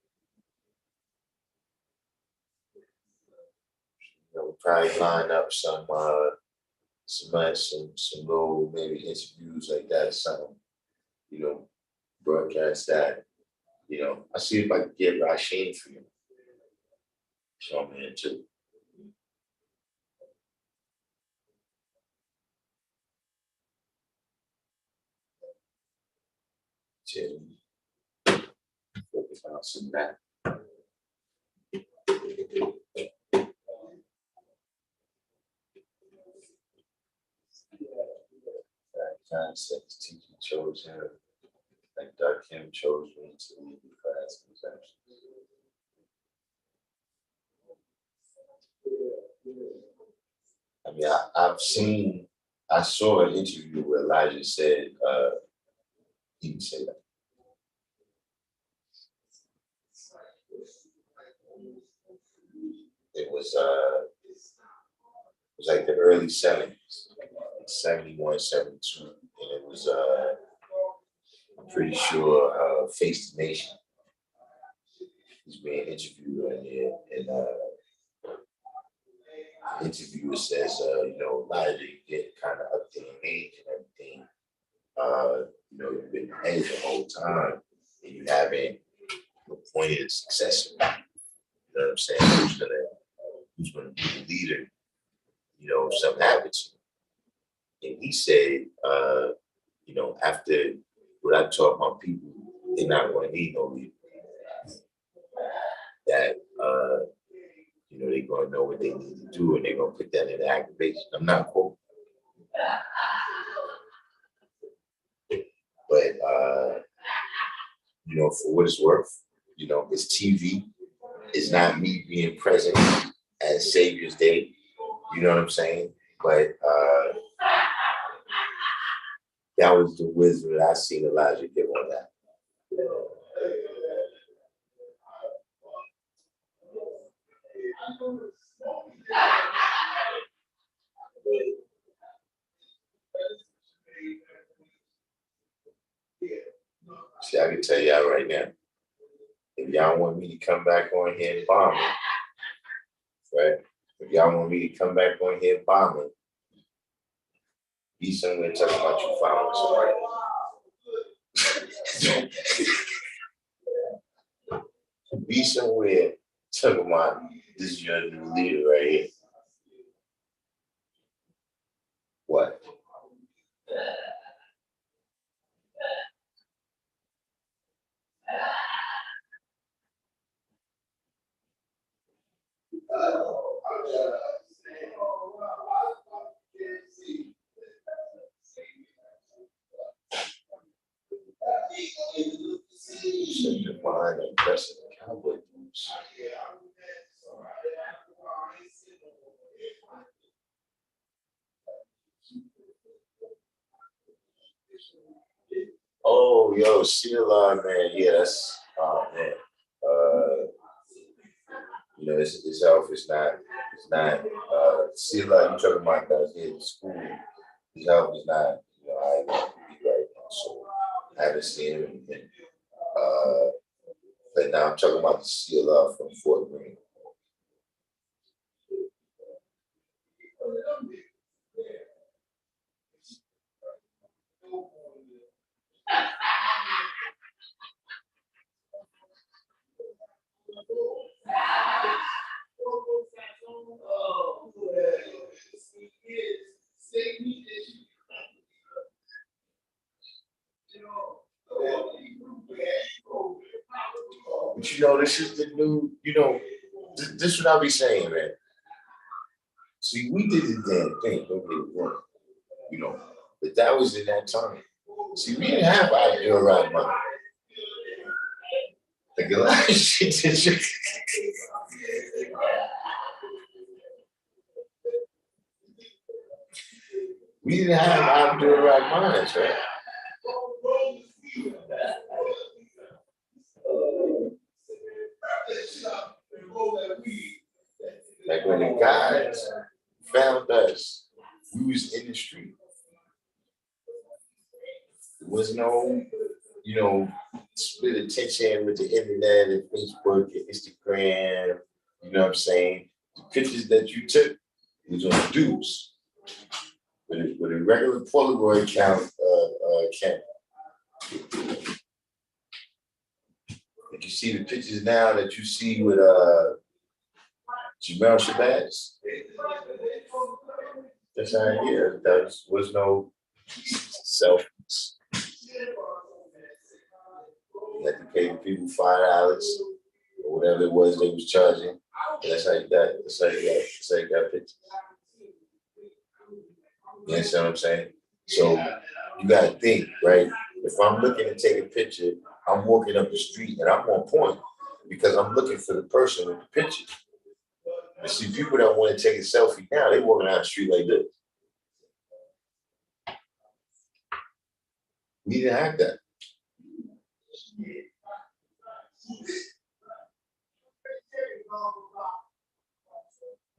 Probably line up some little maybe interviews like that, something, broadcast that. I see if I can get Rasheen for you. So I'm in too. Focus on some that. Concepts teaching chose him, like Darkim chose me to lead the class conceptions. I mean, I saw an interview where Elijah said, he would say that. It was like the early 70s, 71, 72, and it was I'm pretty sure Face the Nation. He's being interviewed on there, and the interviewer says, Elijah, you get kind of up to your age and everything. You've been ahead the whole time, and you haven't appointed a successor. You know what I'm saying? Who's gonna be the leader? If something happens. And he said, after what I taught my people, they're not going to need no leader. That they're going to know what they need to do, and they're going to put that in activation. I'm not quoting, but for what it's worth, it's TV. It's not me being present at Savior's Day. You know what I'm saying? But that was the wisdom that I seen Elijah give on that. See, I can tell y'all right now, if y'all want me to come back on here and bomb it, right? If y'all want me to come back on here and bomb it, be somewhere talking about you following somebody. Be somewhere talking about this is your new leader right here. What? Such a fine and impressive cowboy boots. Oh, yo, Sheila, man, yeah, that's man. His health is not. Sheila, you talking about that in school? His health is not. I be right now, so I haven't seen him. But now I'm talking about the Sheila from Fort Greene. But this is the new, this is what I'll be saying, man. See, we did the damn thing, don't get it wrong, but that was in that time. See, we didn't have ideal right mind. Like a lot of shit. We didn't have ideal right minds, right? when the guys found us, we was in the street. There was no, split attention with the internet and Facebook and Instagram. You know what I'm saying? The pictures that you took was on dudes with a regular Polaroid camera. Like you see the pictures now that you see with Jamel Shabazz. That's how it is. There was no selfies. You had to pay people $5 or whatever it was they was charging. And that's how you got. That's how you got pictures. You understand what I'm saying? So you gotta think, right? If I'm looking to take a picture, I'm walking up the street and I'm on point because I'm looking for the person with the picture. And see, people that want to take a selfie now, they walking down the street like this. We didn't have that.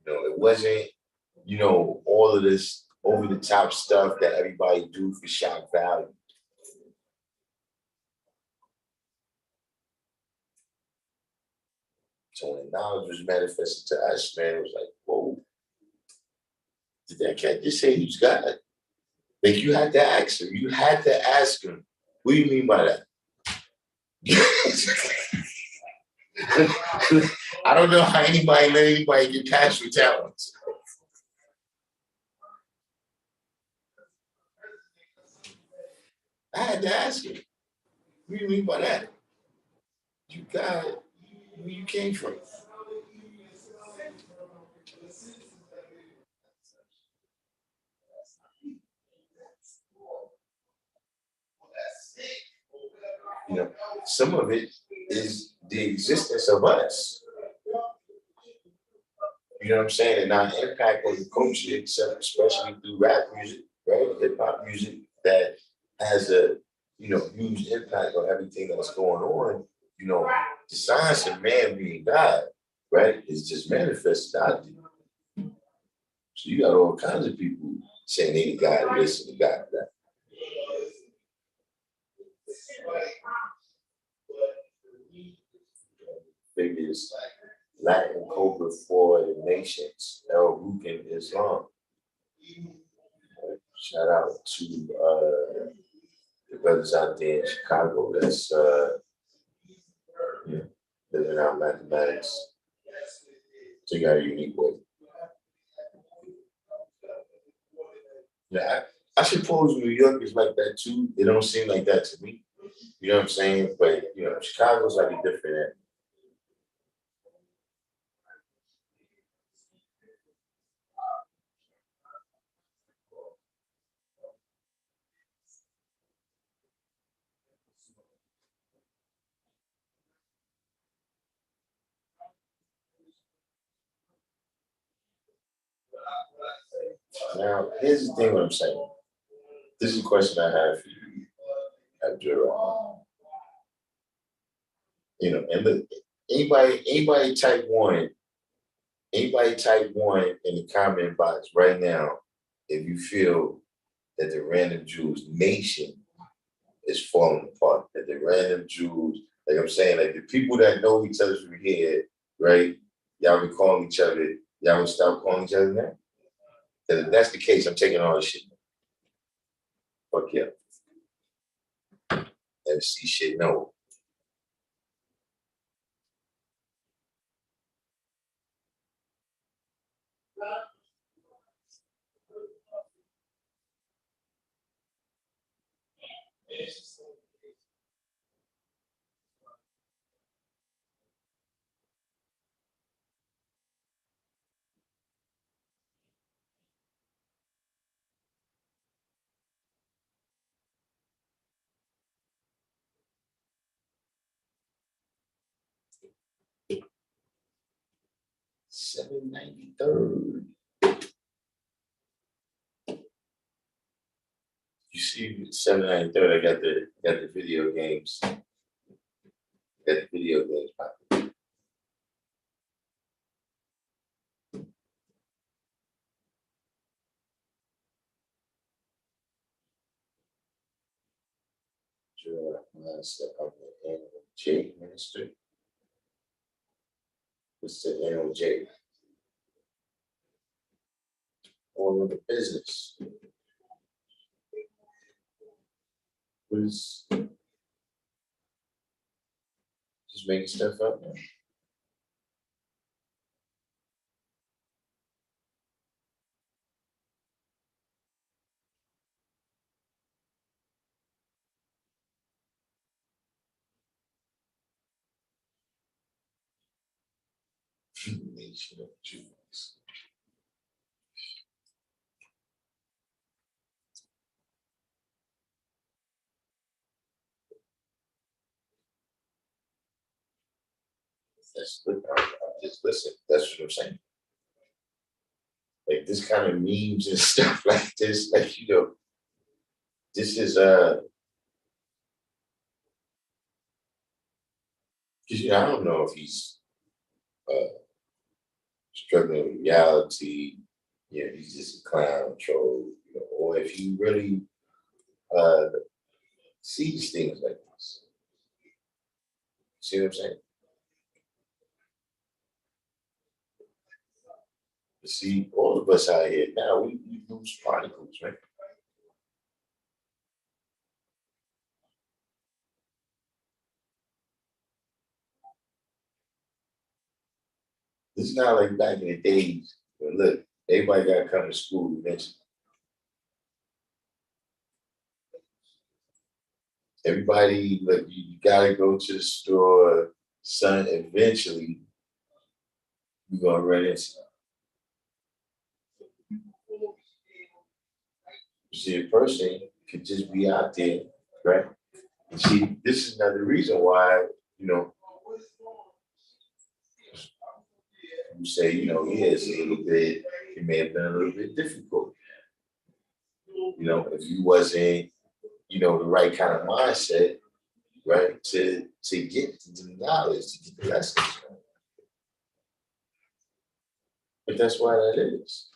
It wasn't, all of this over the top stuff that everybody do for shock value. So when knowledge was manifested to us, man, it was like, whoa. Did that cat just say he's God? Like you had to ask him. You had to ask him. What do you mean by that? I don't know how let anybody get past with talents. I had to ask him. What do you mean by that? You got where you came from. Some of it is the existence of us. You know what I'm saying? And our impact on the culture, especially through rap music, right? Hip hop music that has a huge impact on everything that's going on. The science of man being God, right, is just manifested out there. So you got all kinds of people saying they the God of this and the God of that. Figures Latin Cobra for the nations, El Rukin Islam. Shout out to the brothers out there in Chicago that's living out mathematics. So you got a unique way. Yeah, I suppose New York is like that too. It don't seem like that to me. You know what I'm saying? But Chicago's like a different. Now, here's the thing what I'm saying. This is a question I have for you after and look, anybody type one in the comment box right now if you feel that the random Jews nation is falling apart, that the random Jews, like I'm saying, like the people that know each other from here, right? Y'all be calling each other, y'all would stop calling each other now? Because if that's the case, I'm taking all this shit. Fuck yeah. Never see shit, no. $793. You see, $793. I got the video games. Got the video games popping. Spiritual mindset of the NOJ ministry. What's the NOJ? All of the business. What is just making stuff up now? Nation of Jews. That's good. I'm just listen. That's what I'm saying. Like this kind of memes and stuff like this, like this is because I don't know if he's struggling with reality, he's just a clown troll, or if he really sees things like this. See what I'm saying? But see, all of us out here now, we lose particles, right? It's not like back in the days, but look, everybody got to come to school eventually. Everybody, look, you got to go to the store, son, eventually you're going to run into them. You see, a person could just be out there, right? And see, this is another reason why, you say, it's a little bit, it may have been a little bit difficult. If you wasn't, the right kind of mindset, right, to get the knowledge, to get the lessons. But that's why that is.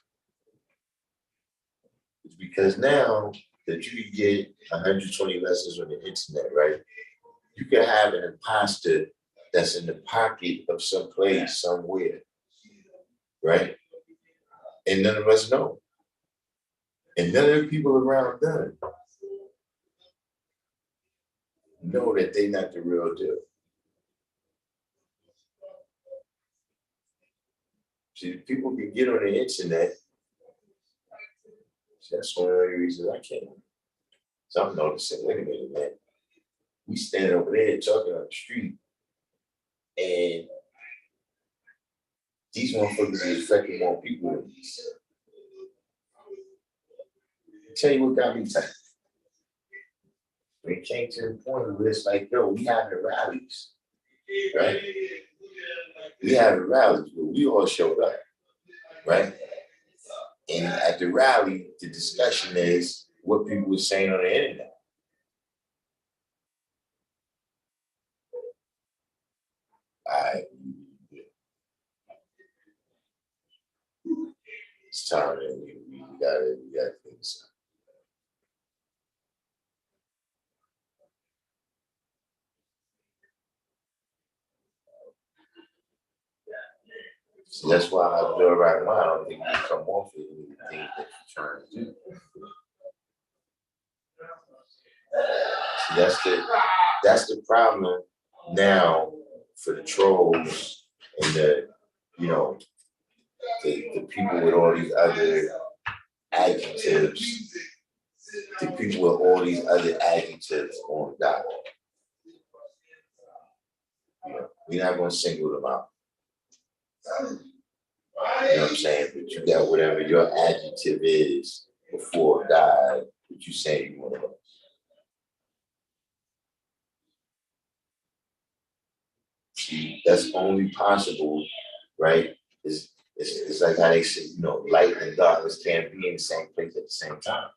It's because now that you can get 120 lessons on the internet, right? You can have an imposter that's in the pocket of some place somewhere, right? And none of us know. And none of the people around them know that they're not the real deal. See, people can get on the internet. That's one of the reasons I can't. So I'm noticing, wait a minute, man. We stand over there talking on the street, and these motherfuckers is affecting more people than these. I'll tell you what got me tight. When it came to the point where it's like, yo, we having rallies, right? We having rallies, but we all showed up, right? And at the rally, the discussion is what people were saying on the internet. It's time that we gotta clean this up. So that's why I do it right now. I don't think you come off of anything that you're trying to do. See, that's the problem now for the trolls and the people with all these other adjectives, the people with all these other adjectives on God. We're not going to single them out. You know what I'm saying? But you got whatever your adjective is before God, what you say you want to go. See, that's only possible, right? It's like how they say, light and darkness can't be in the same place at the same time.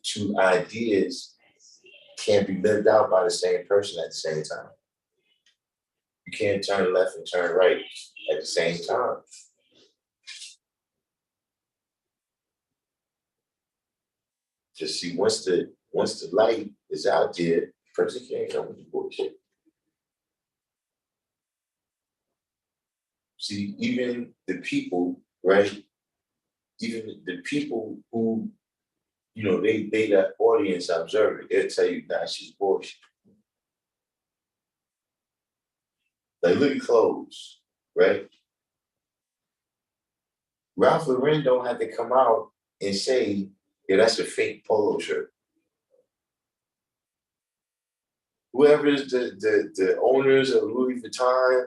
Two ideas can't be lived out by the same person at the same time. You can't turn left and turn right at the same time. Just see, once the light is out there, person can't come with the bullshit. See, even the people, right? Even the people who, they the audience observer, they'll tell you, nah, she's bullshit. Like, look at clothes, right? Ralph Lauren don't have to come out and say, yeah, that's a fake polo shirt. Whoever is the owners of Louis Vuitton,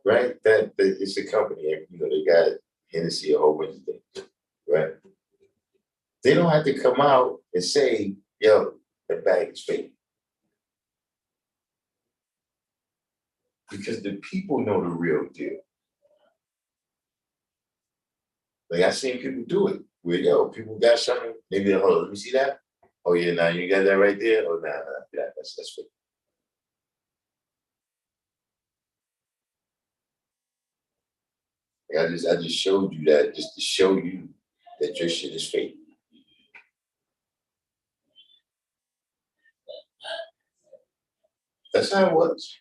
right? That it's a company, they got Hennessy, a whole bunch of things, right? They don't have to come out and say, yo, that bag is fake. Because the people know the real deal. Like, I seen people do it. Where, yo, people got something, maybe, hold on, let me see that. Oh yeah, now you got that right there. Oh, nah, yeah, that's fake. Like, I just showed you that just to show you that your shit is fake. That's how it was.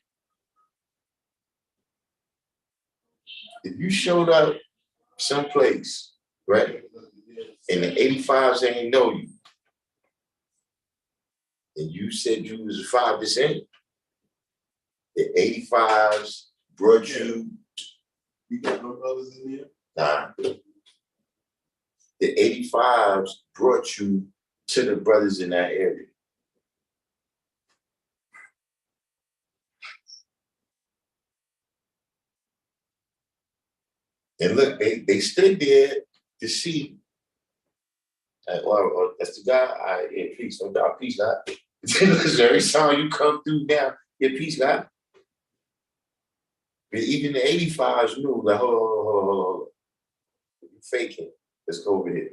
If you showed up someplace, right, and the 85s ain't know you, and you said you was a 5%, the 85s brought you. You got no brothers in there? Nah. The 85s brought you to the brothers in that area. And look, they stood there to see. Well, that's the guy. Yeah, peace, no doubt, peace, God. Every time you come through now, yeah, peace, God. But even the 85s knew, like, hold on. You faking. Let's go over here.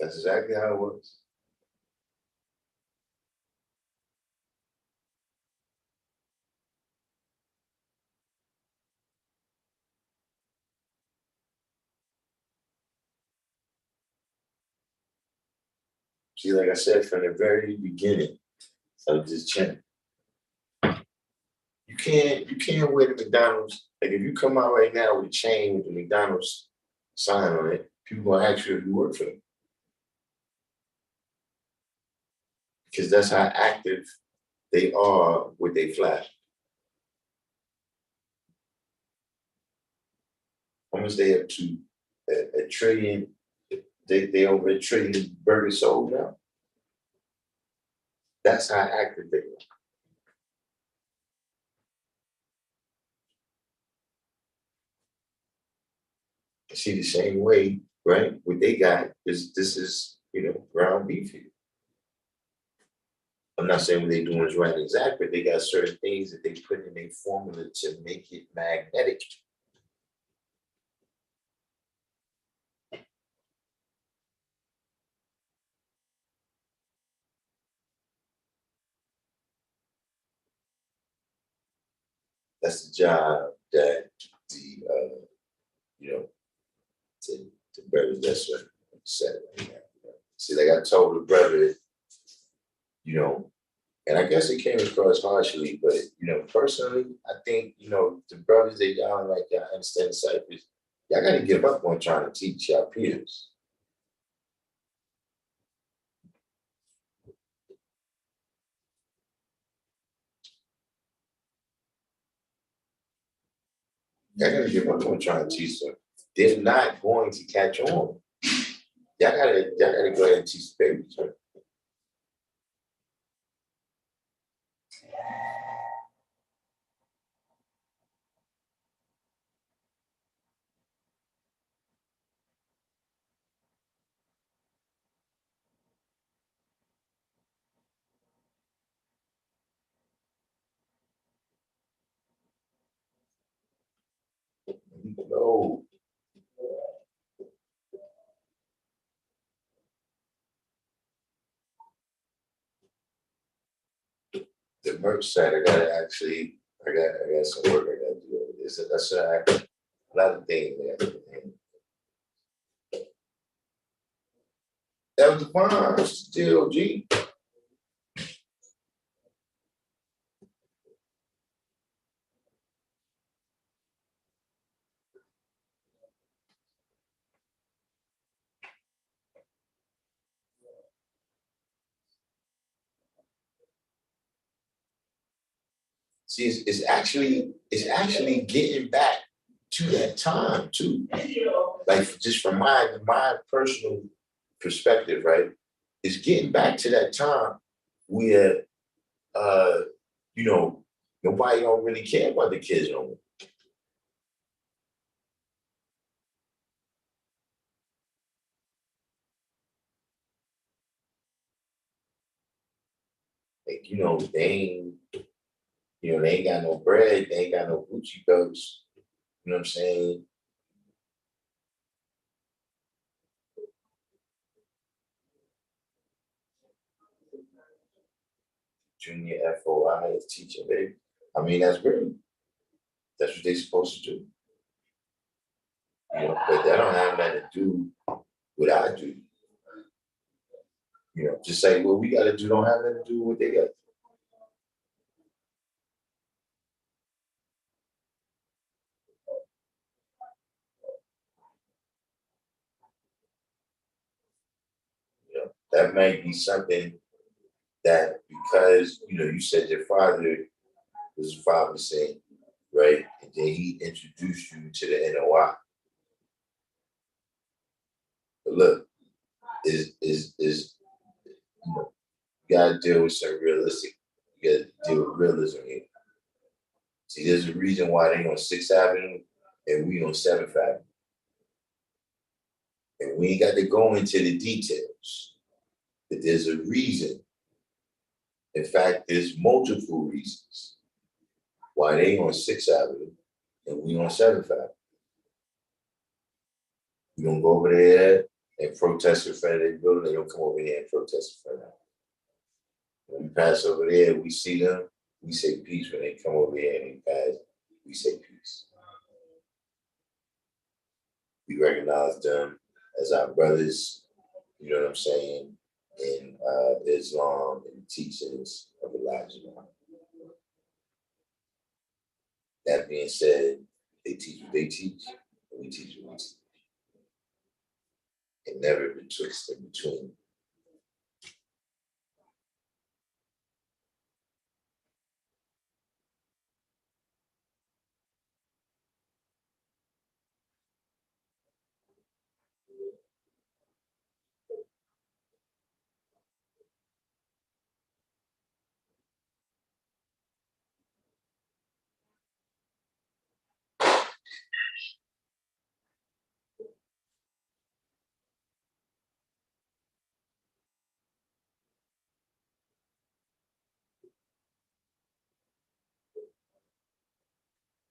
That's exactly how it was. See, like I said, from the very beginning of this channel, you can't wear the McDonald's. Like, if you come out right now with a chain with the McDonald's sign on it, people gonna ask you if you work for them. Because that's how active they are with their flash. How much they up to? A trillion. They over a trillion burgers sold now. That's how active they are. See, the same way, right? What they got is, this is, ground beef here. I'm not saying what they're doing is right and exact, but they got certain things that they put in their formula to make it magnetic. That's the job that the the brothers that's what said right now. See, like I told the brother, and I guess it came across harshly, but personally, I think, the brothers that y'all like, y'all understand the ciphers, y'all gotta give up on trying to teach y'all peers. Y'all gotta give up on trying to teach them. They're not going to catch on. Y'all gotta go ahead and teach the babies. Right? No. work site. I got some work I gotta do. That's a lot of things, man. That was the fine still, G. See, it's actually getting back to that time too. Like just from my personal perspective, right? It's getting back to that time where uh, you know, nobody don't really care about the kids no more. Like, they ain't got no bread, they ain't got no Gucci belts. You know what I'm saying? Junior FOI is teaching, baby. I mean, that's great. That's what they're supposed to do. But that don't have nothing to do with what I do. Just say what we gotta do don't have nothing to do with what they got. That might be something that because you said your father was 5%, right? And then he introduced you to the NOI. But look, is you gotta deal with some realistic. You gotta deal with realism here. See, there's a reason why they on 6th Avenue and we on 7th Avenue. And we ain't got to go into the details. But there's a reason. In fact, there's multiple reasons why they on 6th Avenue and we on 7th Avenue. We don't go over there and protest in front of their building. They don't come over here and protest in front of them. When we pass over there, we see them, we say peace. When they come over here and they pass, we say peace. We recognize them as our brothers, you know what I'm saying, in Islam and the teachings of Elijah. That being said, they teach what they teach, and we teach what we teach. And never betwixt and between.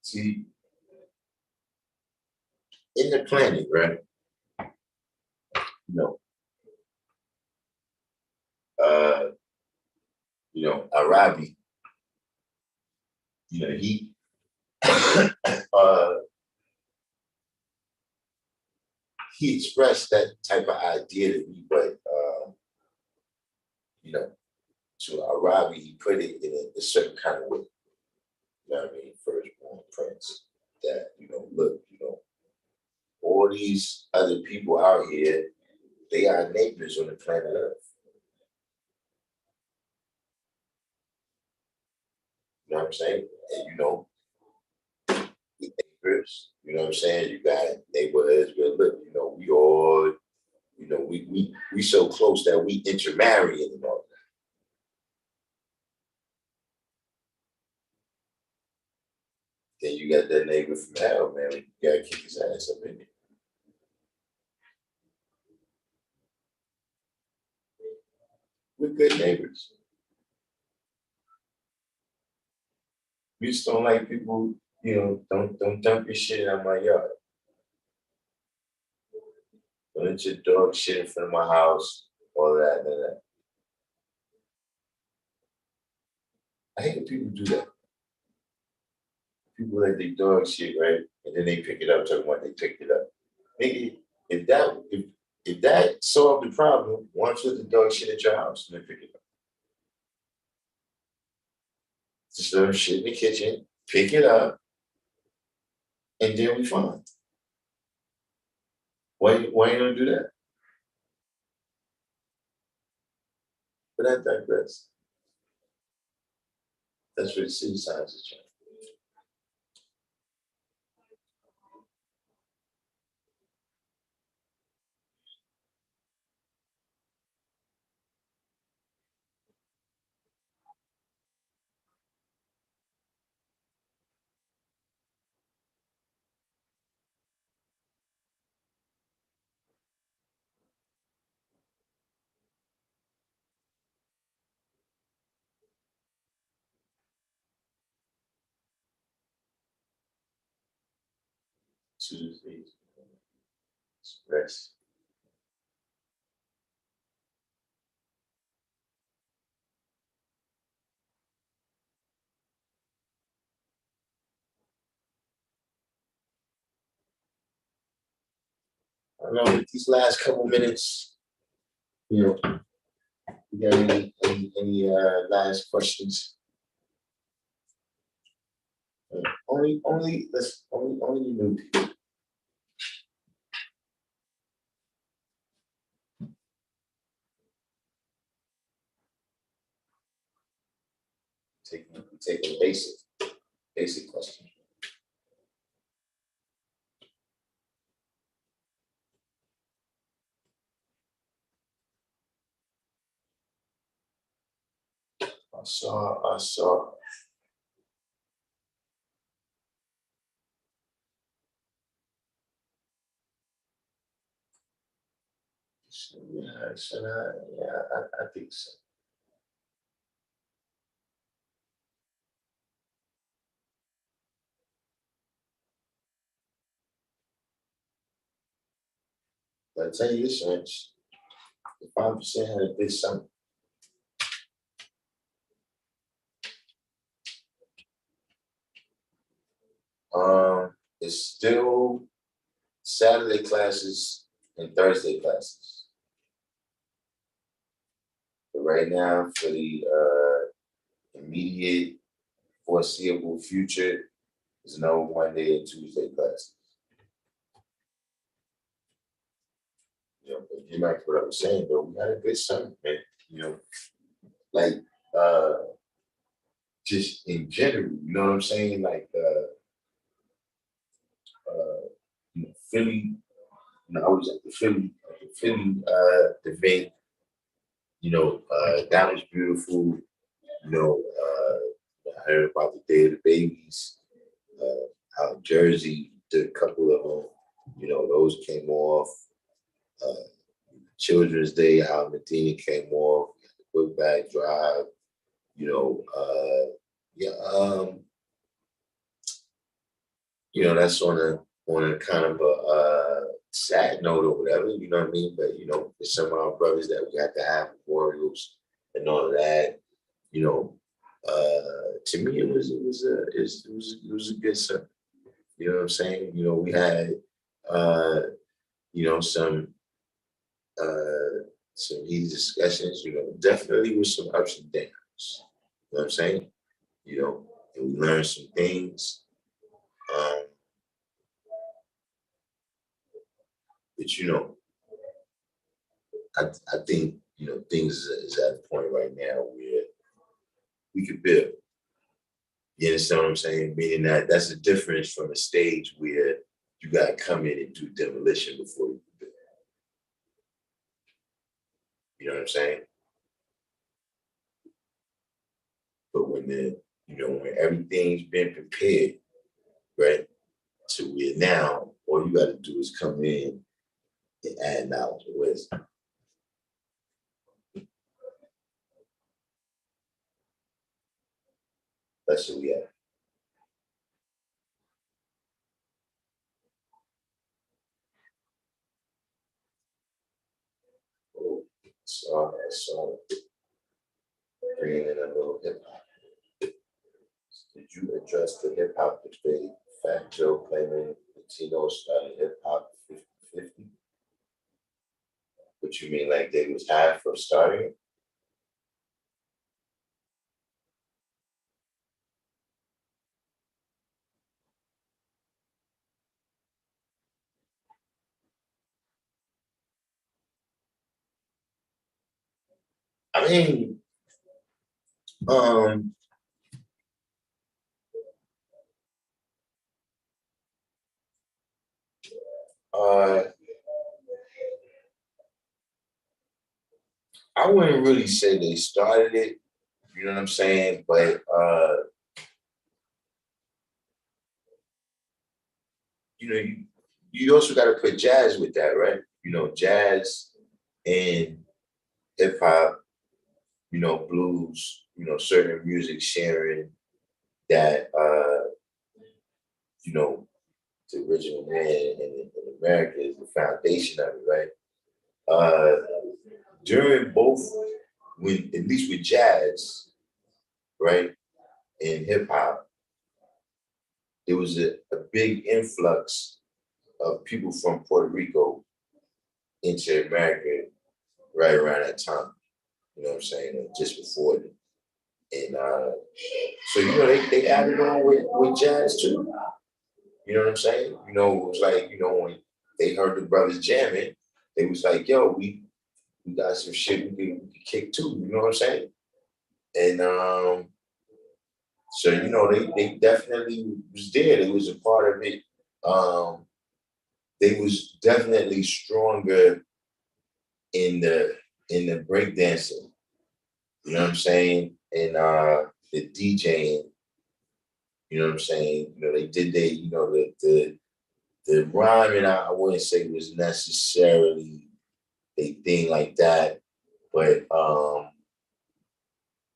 See, in the planning, right? You know, uh, Arabi, he uh, he expressed that type of idea to me, but you know, to Arabi, he put it in a certain kind of way. You know what I mean? Firstborn prince. That, look, all these other people out here, they are neighbors on the planet Earth. You know what I'm saying? And neighbors, you know what I'm saying? You got neighborhoods where look, we all, we so close that we intermarry and all. Then you got that neighbor from hell, man. You gotta kick his ass up in there. We're good neighbors. We just don't like people, don't dump your shit on my yard. Don't let your dog shit in front of my house, all that, and that. I hate when people do that. People let their dog shit, right? And then they pick it up, talking about they picked it up. Nigga, if that solved the problem, why don't you let the dog shit at your house and then pick it up? Just let them shit in the kitchen, pick it up, and then we fine. Why you don't do that? But I digress. That's what the city signs is trying. Tuesdays, rest. I don't know, these last couple minutes, you know, you got any last questions? Only you new people. Taking basic questions. I saw. I think so. But I tell you this much, the 5% had a big summer. It's still Saturday classes and Thursday classes. But right now, for the immediate foreseeable future, there's no Monday and Tuesday classes. You know, but get back to what I was saying, though, we had a good summer, man. You know, like just in general, you know what I'm saying? Like you know, Philly, you know, I was at the Philly debate, you know, that was beautiful. You know, I heard about the Day of the Babies, how Jersey did a couple of them, you know, those came off. Children's Day, how Medina came off, the Quick Bag Drive, you know, you know, that's on a kind of a sad note or whatever, you know what I mean? But you know, for some of our brothers that we had to have memorials and all of that, you know, to me it was a good summer. You know what I'm saying? You know, we had you know some heated discussions, you know, definitely with some ups and downs. You know what I'm saying? You know, and we learned some things. Um, but you know, I think you know things is at a point right now where we could build. You understand what I'm saying? Meaning that that's a difference from a stage where you got to come in and do demolition before you build. You know what I'm saying? But when the you know when everything's been prepared, right, to where now all you got to do is come in and add knowledge and wisdom. That's what we have. So bringing in a little hip hop. Did you address the hip hop debate? Fat Joe claiming Latino started hip hop 50-50? What you mean, like they was half for starting it? I mean, um, uh, I wouldn't really say they started it, you know what I'm saying? But you know, you also got to put jazz with that, right? You know, jazz and hip hop, you know, blues, you know, certain music sharing that, you know, the original man in America is the foundation of it, right? Uh, during both, when at least with jazz, right, and hip hop, there was a big influx of people from Puerto Rico into America right around that time. You know what I'm saying? Just before it. And so, you know, they added on with jazz too. You know what I'm saying? You know, it was like, you know, when they heard the brothers jamming, they was like, yo, we got some shit we can kick too. You know what I'm saying? And so, you know, they definitely was there. They was a part of it. Um, they was definitely stronger in the breakdancing. You know what I'm saying? And the DJing. You know what I'm saying? You know, they did they, you know, the rhyming, I wouldn't say was necessarily a thing like that, but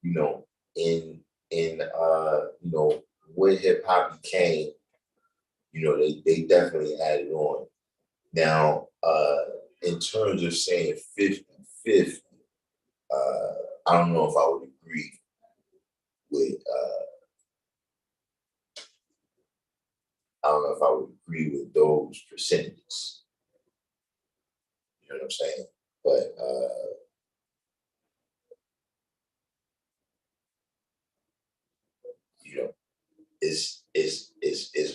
you know, in you know, when hip hop became, you know, they definitely added on. Now, in terms of saying 50-50, I don't know if I would agree with I don't know if I would agree with those percentages. You know what I'm saying? But you know, it's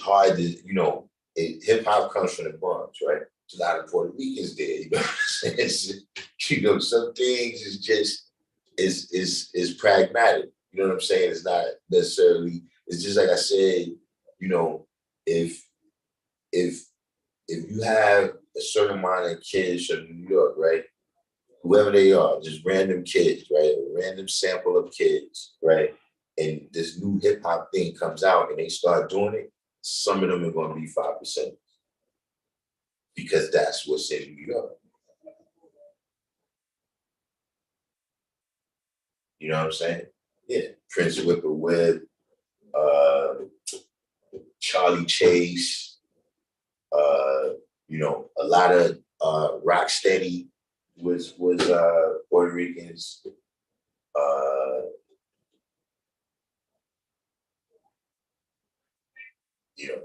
hard to, you know, hip hop comes from the Bronx, right? There's a lot of Puerto Ricans there, you know what I'm saying? You know, some things is just is pragmatic. You know what I'm saying? It's not necessarily, it's just like I said, you know, if if if you have a certain amount of kids from New York, right? Whoever they are, just random kids, right? A random sample of kids, right? And this new hip hop thing comes out and they start doing it, some of them are going to be 5% because that's what's in New York. You know what I'm saying? Yeah. Prince Whippoorwill, uh, Charlie Chase, uh, you know, a lot of Rocksteady was Puerto Ricans. Uh, you know,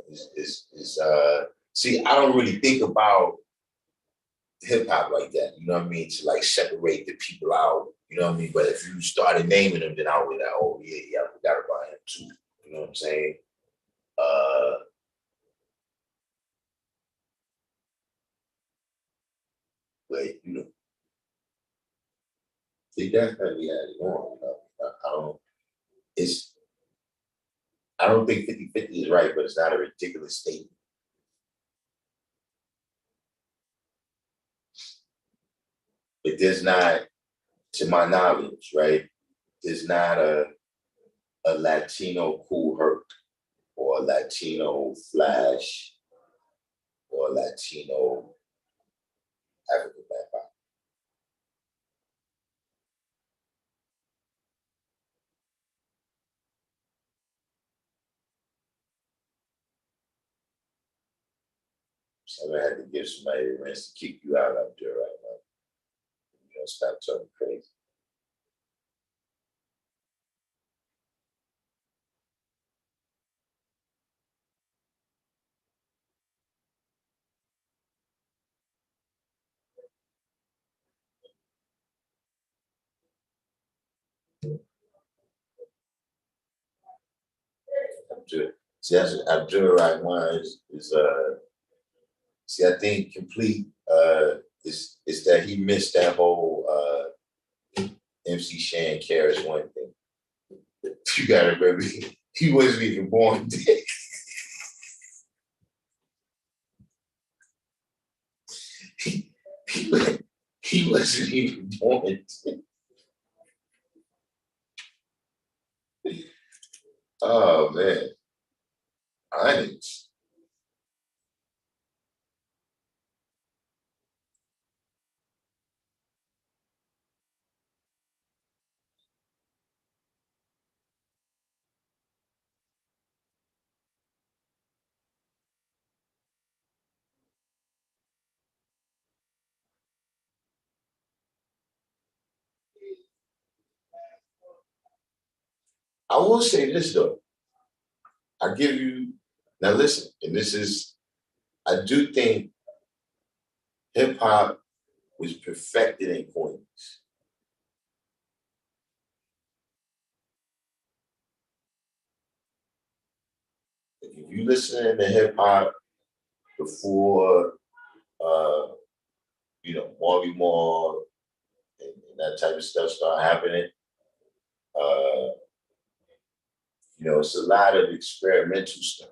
see, I don't really think about hip hop like that. You know what I mean? To like separate the people out. You know what I mean? But if you started naming them, then I would like, oh yeah, yeah, I forgot about him too. You know what I'm saying? Uh, but you know, they definitely had it on. You know? I don't. It's. I don't think 50-50 is right, but it's not a ridiculous statement. But there's not, to my knowledge, right? There's not a Latino Cool Herc or a Latino Flash or a Latino African Black. So I'm gonna have to give somebody a rinse to kick you out up there right now. You know, stop talking crazy. See, that's Abdul Rahman is see, I think complete is that he missed that whole MC Shan Karis one thing. You gotta remember, he wasn't even born then. he, he wasn't even born then. Oh man, Onyx. I will say this though. I give you now. Listen, and this is. I do think hip hop was perfected in Queens. If you listen to hip hop before, uh, Marley Marl and that type of stuff start happening, uh, it's a lot of experimental stuff.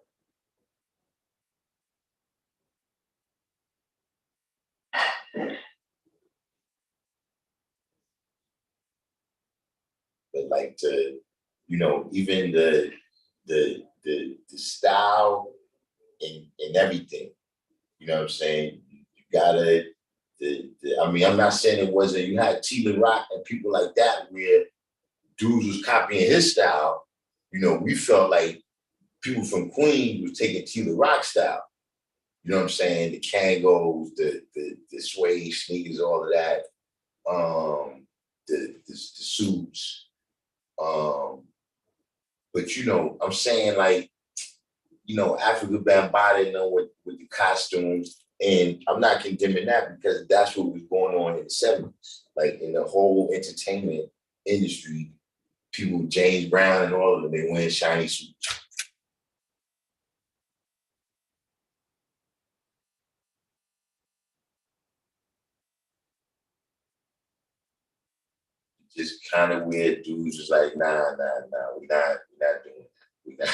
But like even the style and everything, you know what I'm saying? You gotta I mean, I'm not saying it wasn't, you had T Rock and people like that where dudes was copying his style. We felt like people from Queens was taking T Rock style. You know what I'm saying? The Kangos, the suede sneakers, all of that. The suits. But I'm saying like, Africa Bambaataa, with the costumes. And I'm not condemning that because that's what was going on in the 70s. Like in the whole entertainment industry, people, James Brown and all of them, they wearing shiny suits. Just kind of weird dudes was like, nah, we're not doing that. We not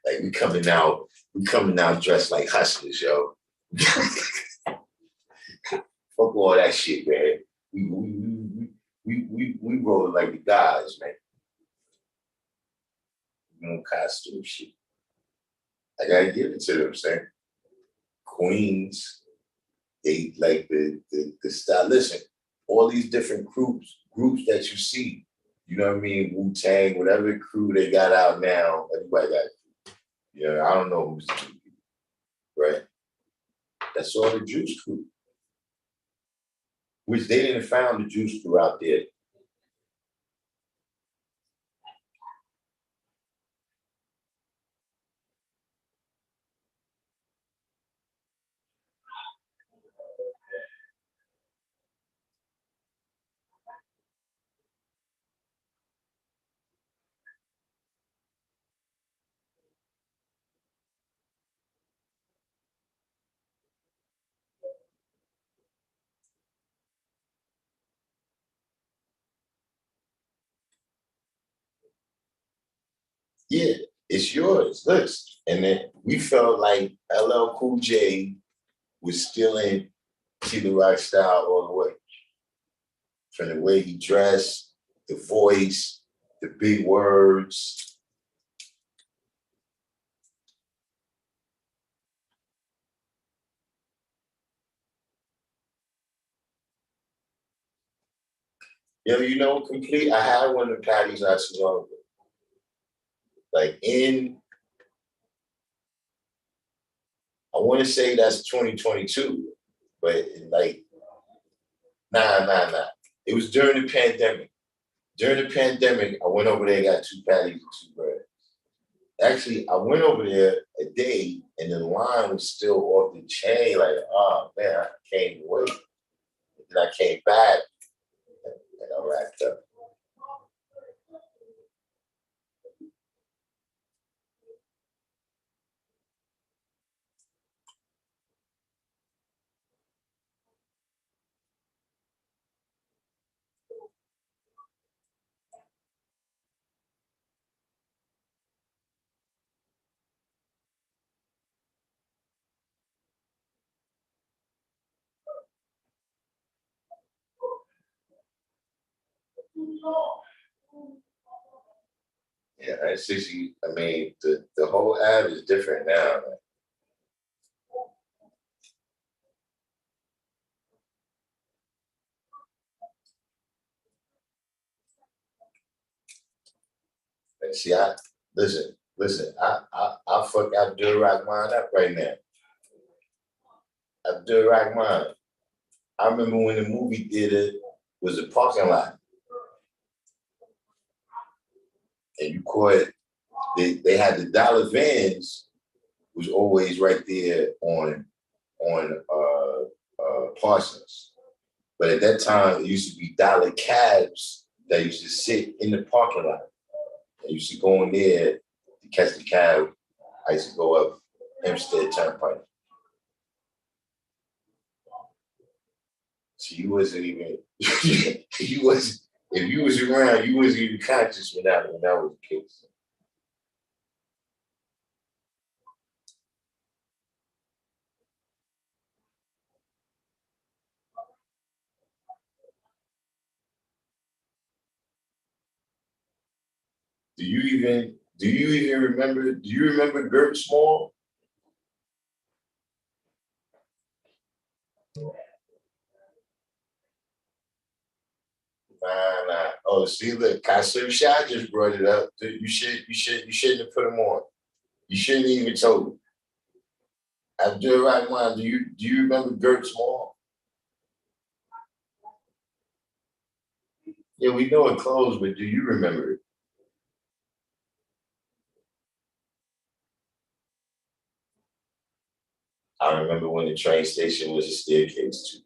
like we coming out dressed like hustlers, yo. Fuck all that shit, man. We rolling like the guys, man. Costume shit. I gotta give it to them, saying Queens, they like the style. Listen, all these different groups that you see, you know what I mean? Wu-Tang, whatever crew they got out now, everybody got a crew. I don't know who's the crew, right? That's all the Juice Crew, which they didn't found the Juice Crew out there. Yeah, it's yours. Listen. And then we felt like LL Cool J was stealing T Rock style all the way. From the way he dressed, the voice, the big words. Complete. I had one of the patties not too long ago. Like I want to say that's 2022, but like, nah. It was during the pandemic. During the pandemic, I went over there, got two patties and two bread. Actually, I went over there a day, and the line was still off the chain. Like, oh man, I can't wait. And then I came back, and I wrapped up. Yeah, I 60. I mean, the whole app is different now. And see, listen. I fuck Abdul Rahman up right now. Abdul Rahman. I remember when the movie theater was a parking lot, and you caught they had the dollar vans was always right there on Parsons. But at that time, it used to be dollar cabs that used to sit in the parking lot. I used to go in there to catch the cab. I used to go up Hempstead Turnpike. So you wasn't even you was if you was around, you wasn't even conscious when that was the case. Do you remember Gert Small? Nah. Oh, see, look, Kasim Shah just brought it up. You shouldn't have put him on. You shouldn't even told him. Abdul Rahman, do you remember Gert Small? Yeah, we know it closed, but do you remember it? I remember when the train station was a staircase too.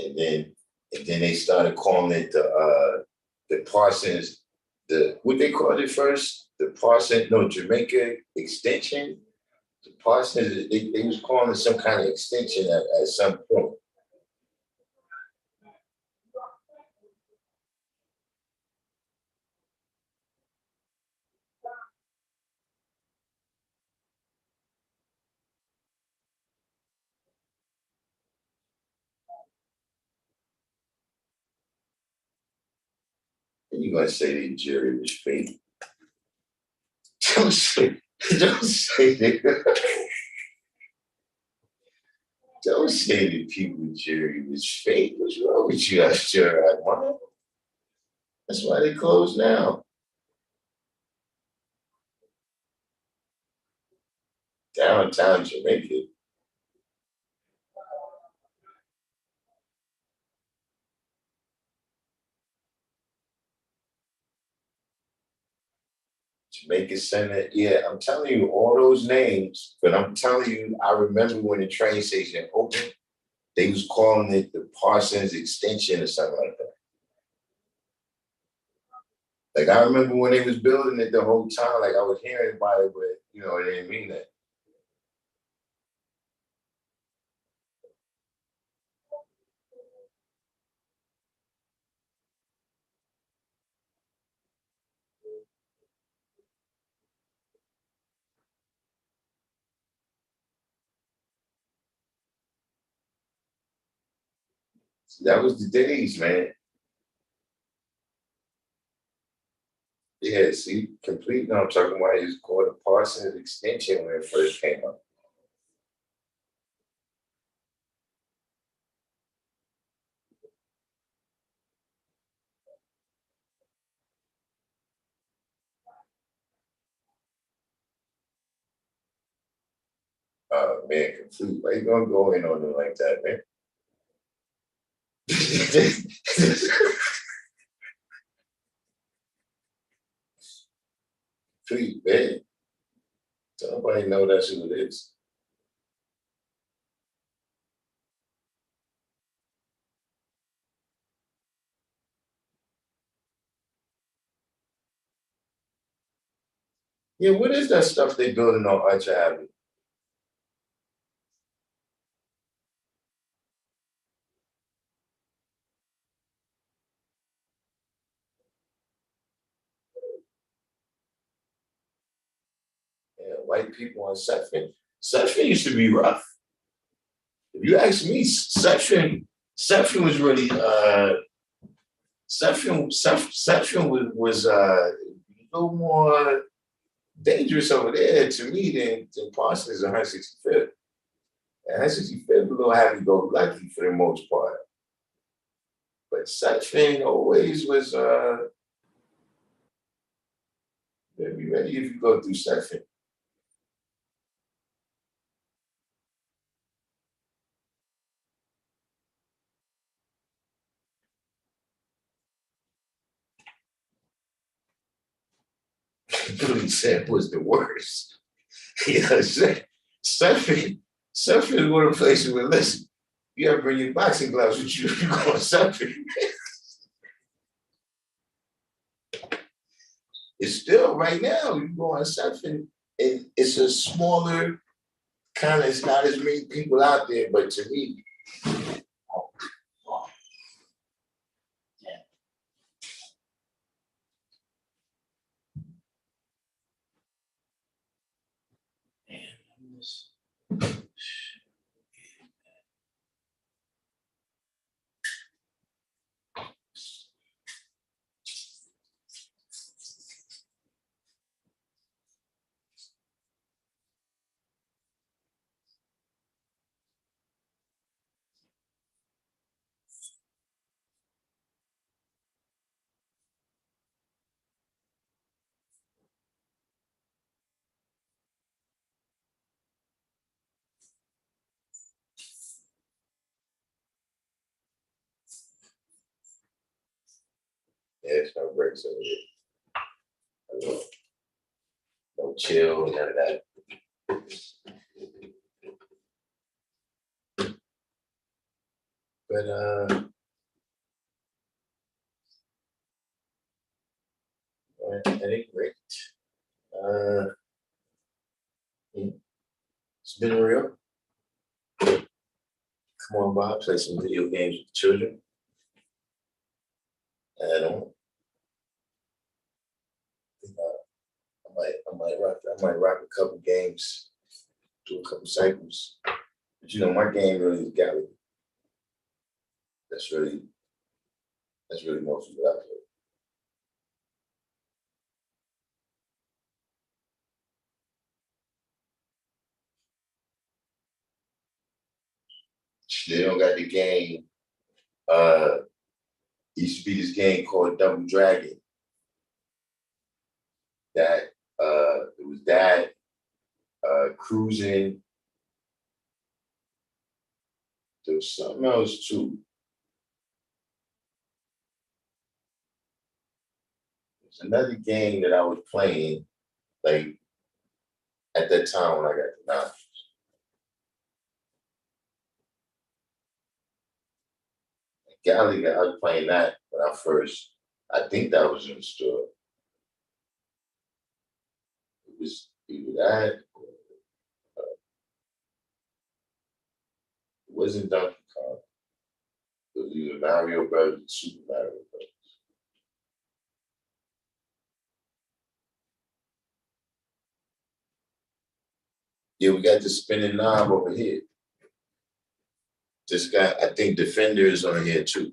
And then they started calling it the Parsons, the what they called it first? The Parsons, no, Jamaica extension. The Parsons, they was calling it some kind of extension at some point. And you're gonna say the jury was fake. Don't say, don't say that. Don't say the people jury was fake. What's wrong with you, Sure, that's why they closed now. Downtown Jamaica. Jamaica Center. Yeah, I'm telling you all those names, but I'm telling you, I remember when the train station opened, they was calling it the Parsons Extension or something like that. Like I remember when they was building it the whole time, like I was hearing about it, but it didn't mean that. So that was the days, man. Yeah, see, complete. No, I'm talking about it was called the Parsons Extension when it first came up. Man, complete. Why you gonna go in on it like that, man? Complete, man. So nobody know that's who it is. Yeah, what is that stuff they building on Archer Avenue? Yeah, white people on Sutphin. Sutphin used to be rough. If you ask me, Sutphin was really Sutphin was a little more dangerous over there to me than Parsons and 165th. And 165th was a little happy-go-lucky for the most part. But Sutphin always was be ready if you go through Sutphin. Billy said was the worst. Sutphin is one of the places where, listen, you gotta bring your boxing gloves with you if you go on Sutphin. It's still right now, you go on Sutphin, and it's a smaller kind of, it's not as many people out there, but to me, yeah, it's no breaks over here. No chill, none of that. But at any rate, it's been real. Come on by, play some video games with the children. And I might rock a couple games, do a couple cycles. But you know, my game really is gallery. That's really mostly what I play. They don't got the game. Used to be this game called Double Dragon. That it was that cruising. There was something else too. There's another game that I was playing, like at that time when I got the knowledge. Gallagher, I was playing that when I first, I think that was in the store. It was either that, it wasn't Donkey Kong. It was either Mario Brothers or Super Mario Brothers. Yeah, we got the spinning knob over here. Just got, I think Defenders on here too.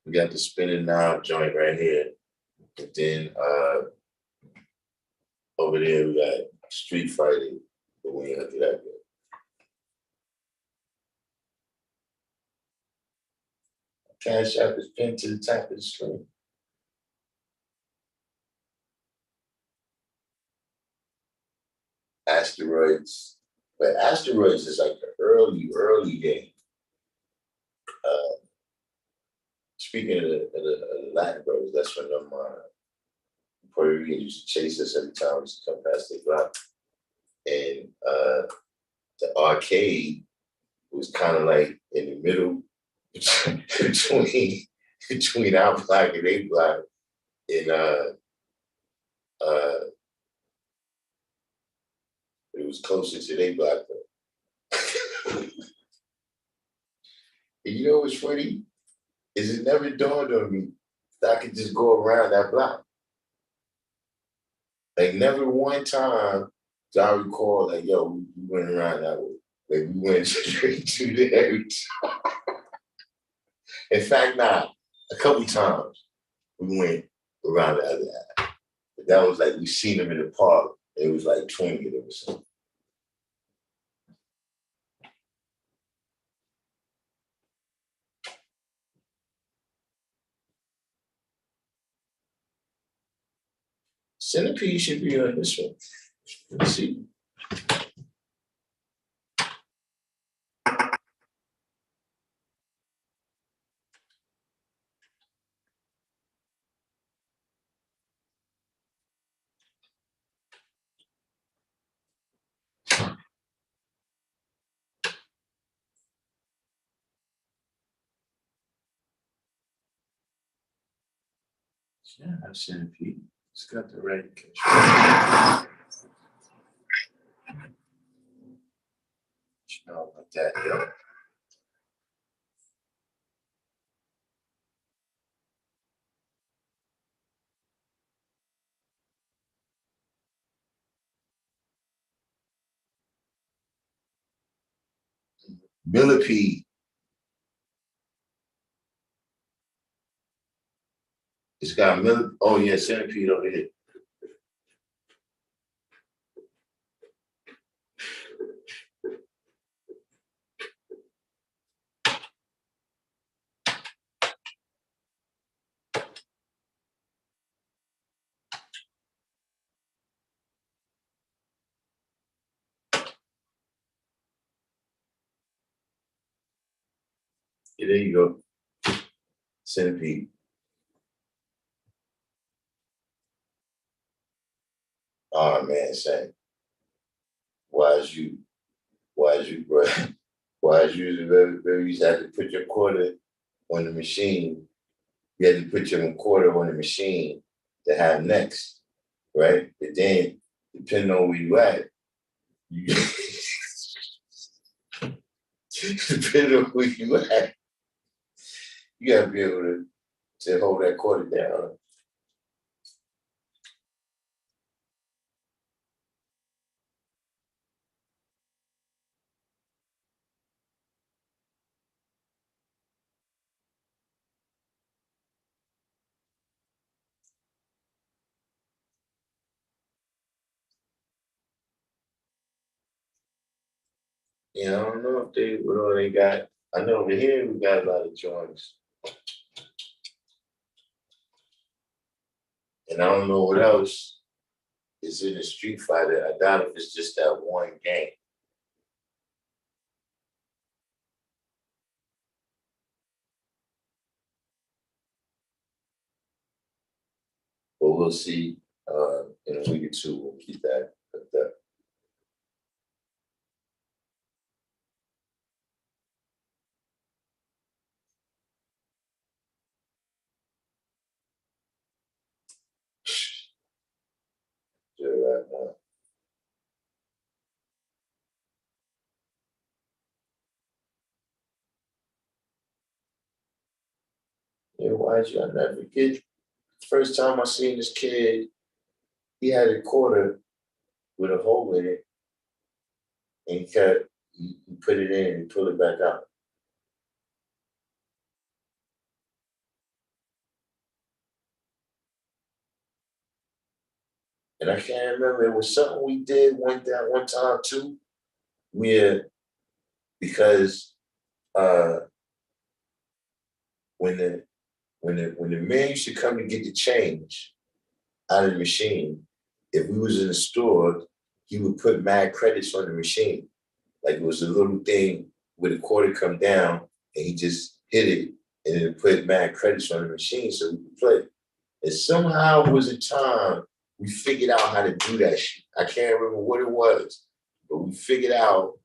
We got the spinning knob joint right here. And then over there we got Street Fighting, but we ain't gonna do that yet. Cash App is pinned to the top of the screen. Asteroids. But Asteroids is like the early game. Speaking of the Latin brothers, that's when them Puerto Ricans used to chase us every time we used to come past the block. And the arcade was kind of like in the middle between our block and their block. And it was closer to their block though. And you know what's funny? Is it never dawned on me that I could just go around that block. Like never one time do I recall like, yo, we went around that way. Like we went straight to the area. In fact, not a couple times we went around the other eye. But that was like we seen them in the park. It was like 20 of them or something. Centipede should be on this one. Let's see. Yeah, centipede. It's got the right control. You know, like that, yo. Millipede. It's got millipede. Oh yeah, centipede over here. Yeah, there you go. Centipede. Oh man, saying, why is you, bro? Why is you, baby, you used to have to put your quarter on the machine. You had to put your quarter on the machine to have next, right? But then, depending on where you at, you, depending on where you at, you gotta be able to hold that quarter down. Yeah, I don't know if they what all they got. I know over here we got a lot of joints. And I don't know what else is in the Street Fighter. I doubt if it's just that one game. But we'll see in a week or two. We'll keep that. Right now. Yeah, why you? I never forget. First time I seen this kid, he had a quarter with a hole in it, and he put it in and pull it back out. And I can't remember. It was something we did one time too, where because uh, when the man used to come to get the change out of the machine, if we was in the store, he would put mad credits on the machine. Like it was a little thing where the quarter come down and he just hit it and then put mad credits on the machine so we could play. And somehow it was a time we figured out how to do that shit. I can't remember what it was, but we figured out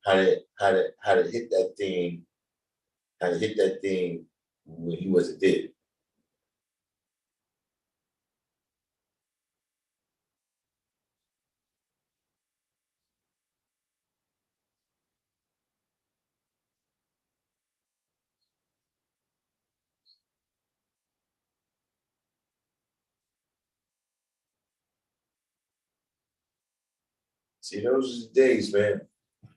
how to hit that thing, how to hit that thing when he wasn't there. See, those are the days, man.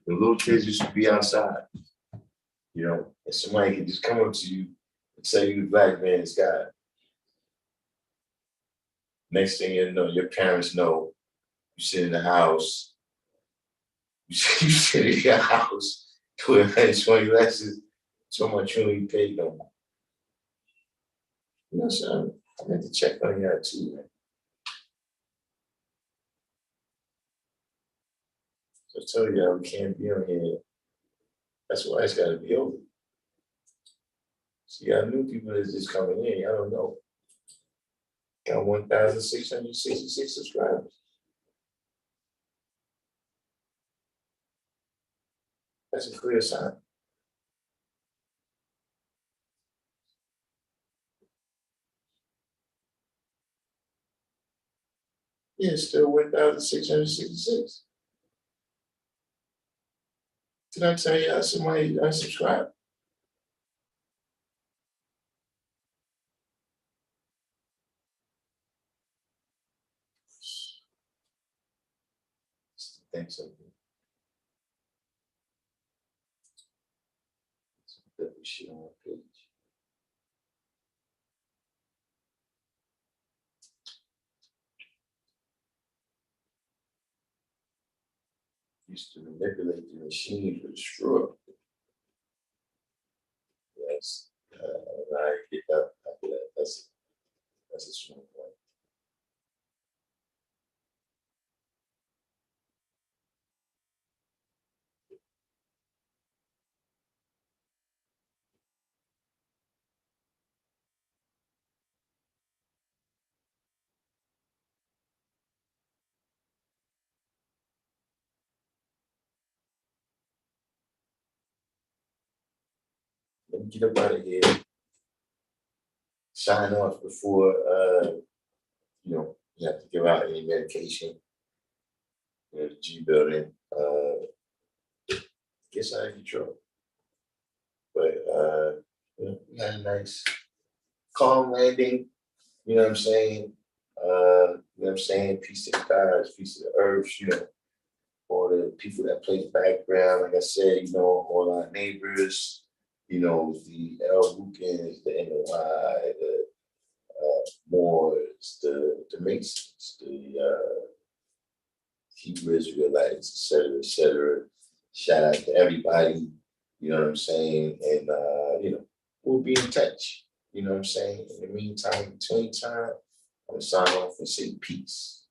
The little kids used to be outside, you know, and somebody could just come up to you and tell you the black man is God. Next thing you know, your parents know you sit in the house, you sit in your house with 20 lessons, so much you don't even pay no more. You know, son, I meant to check on you too, man. So I tell you, we can't be on here. That's why it's got to be over. See, I new people that's just coming in. I don't know. Got 1,666 subscribers. That's a clear sign. Yeah, it's still 1,666. Did I tell you somebody unsubscribed? Think so. That we shit on our page. Used to manipulate the machine for the straw. Yes, I get that. That's a small point. Let me get up out of here. Sign off before you have to give out any medication. The G building gets out of control. But we had a nice calm landing, you know what I'm saying? You know what I'm saying? Peace to the skies, peace to the earth, all the people that play the background, like I said, all our neighbors, the El Lucans, the NOI, the Moors, the Masons, the Hebrew Israelites, et cetera, et cetera. Shout out to everybody, you know what I'm saying? And, we'll be in touch, you know what I'm saying? In the meantime, between time, I'm going to sign off and say peace.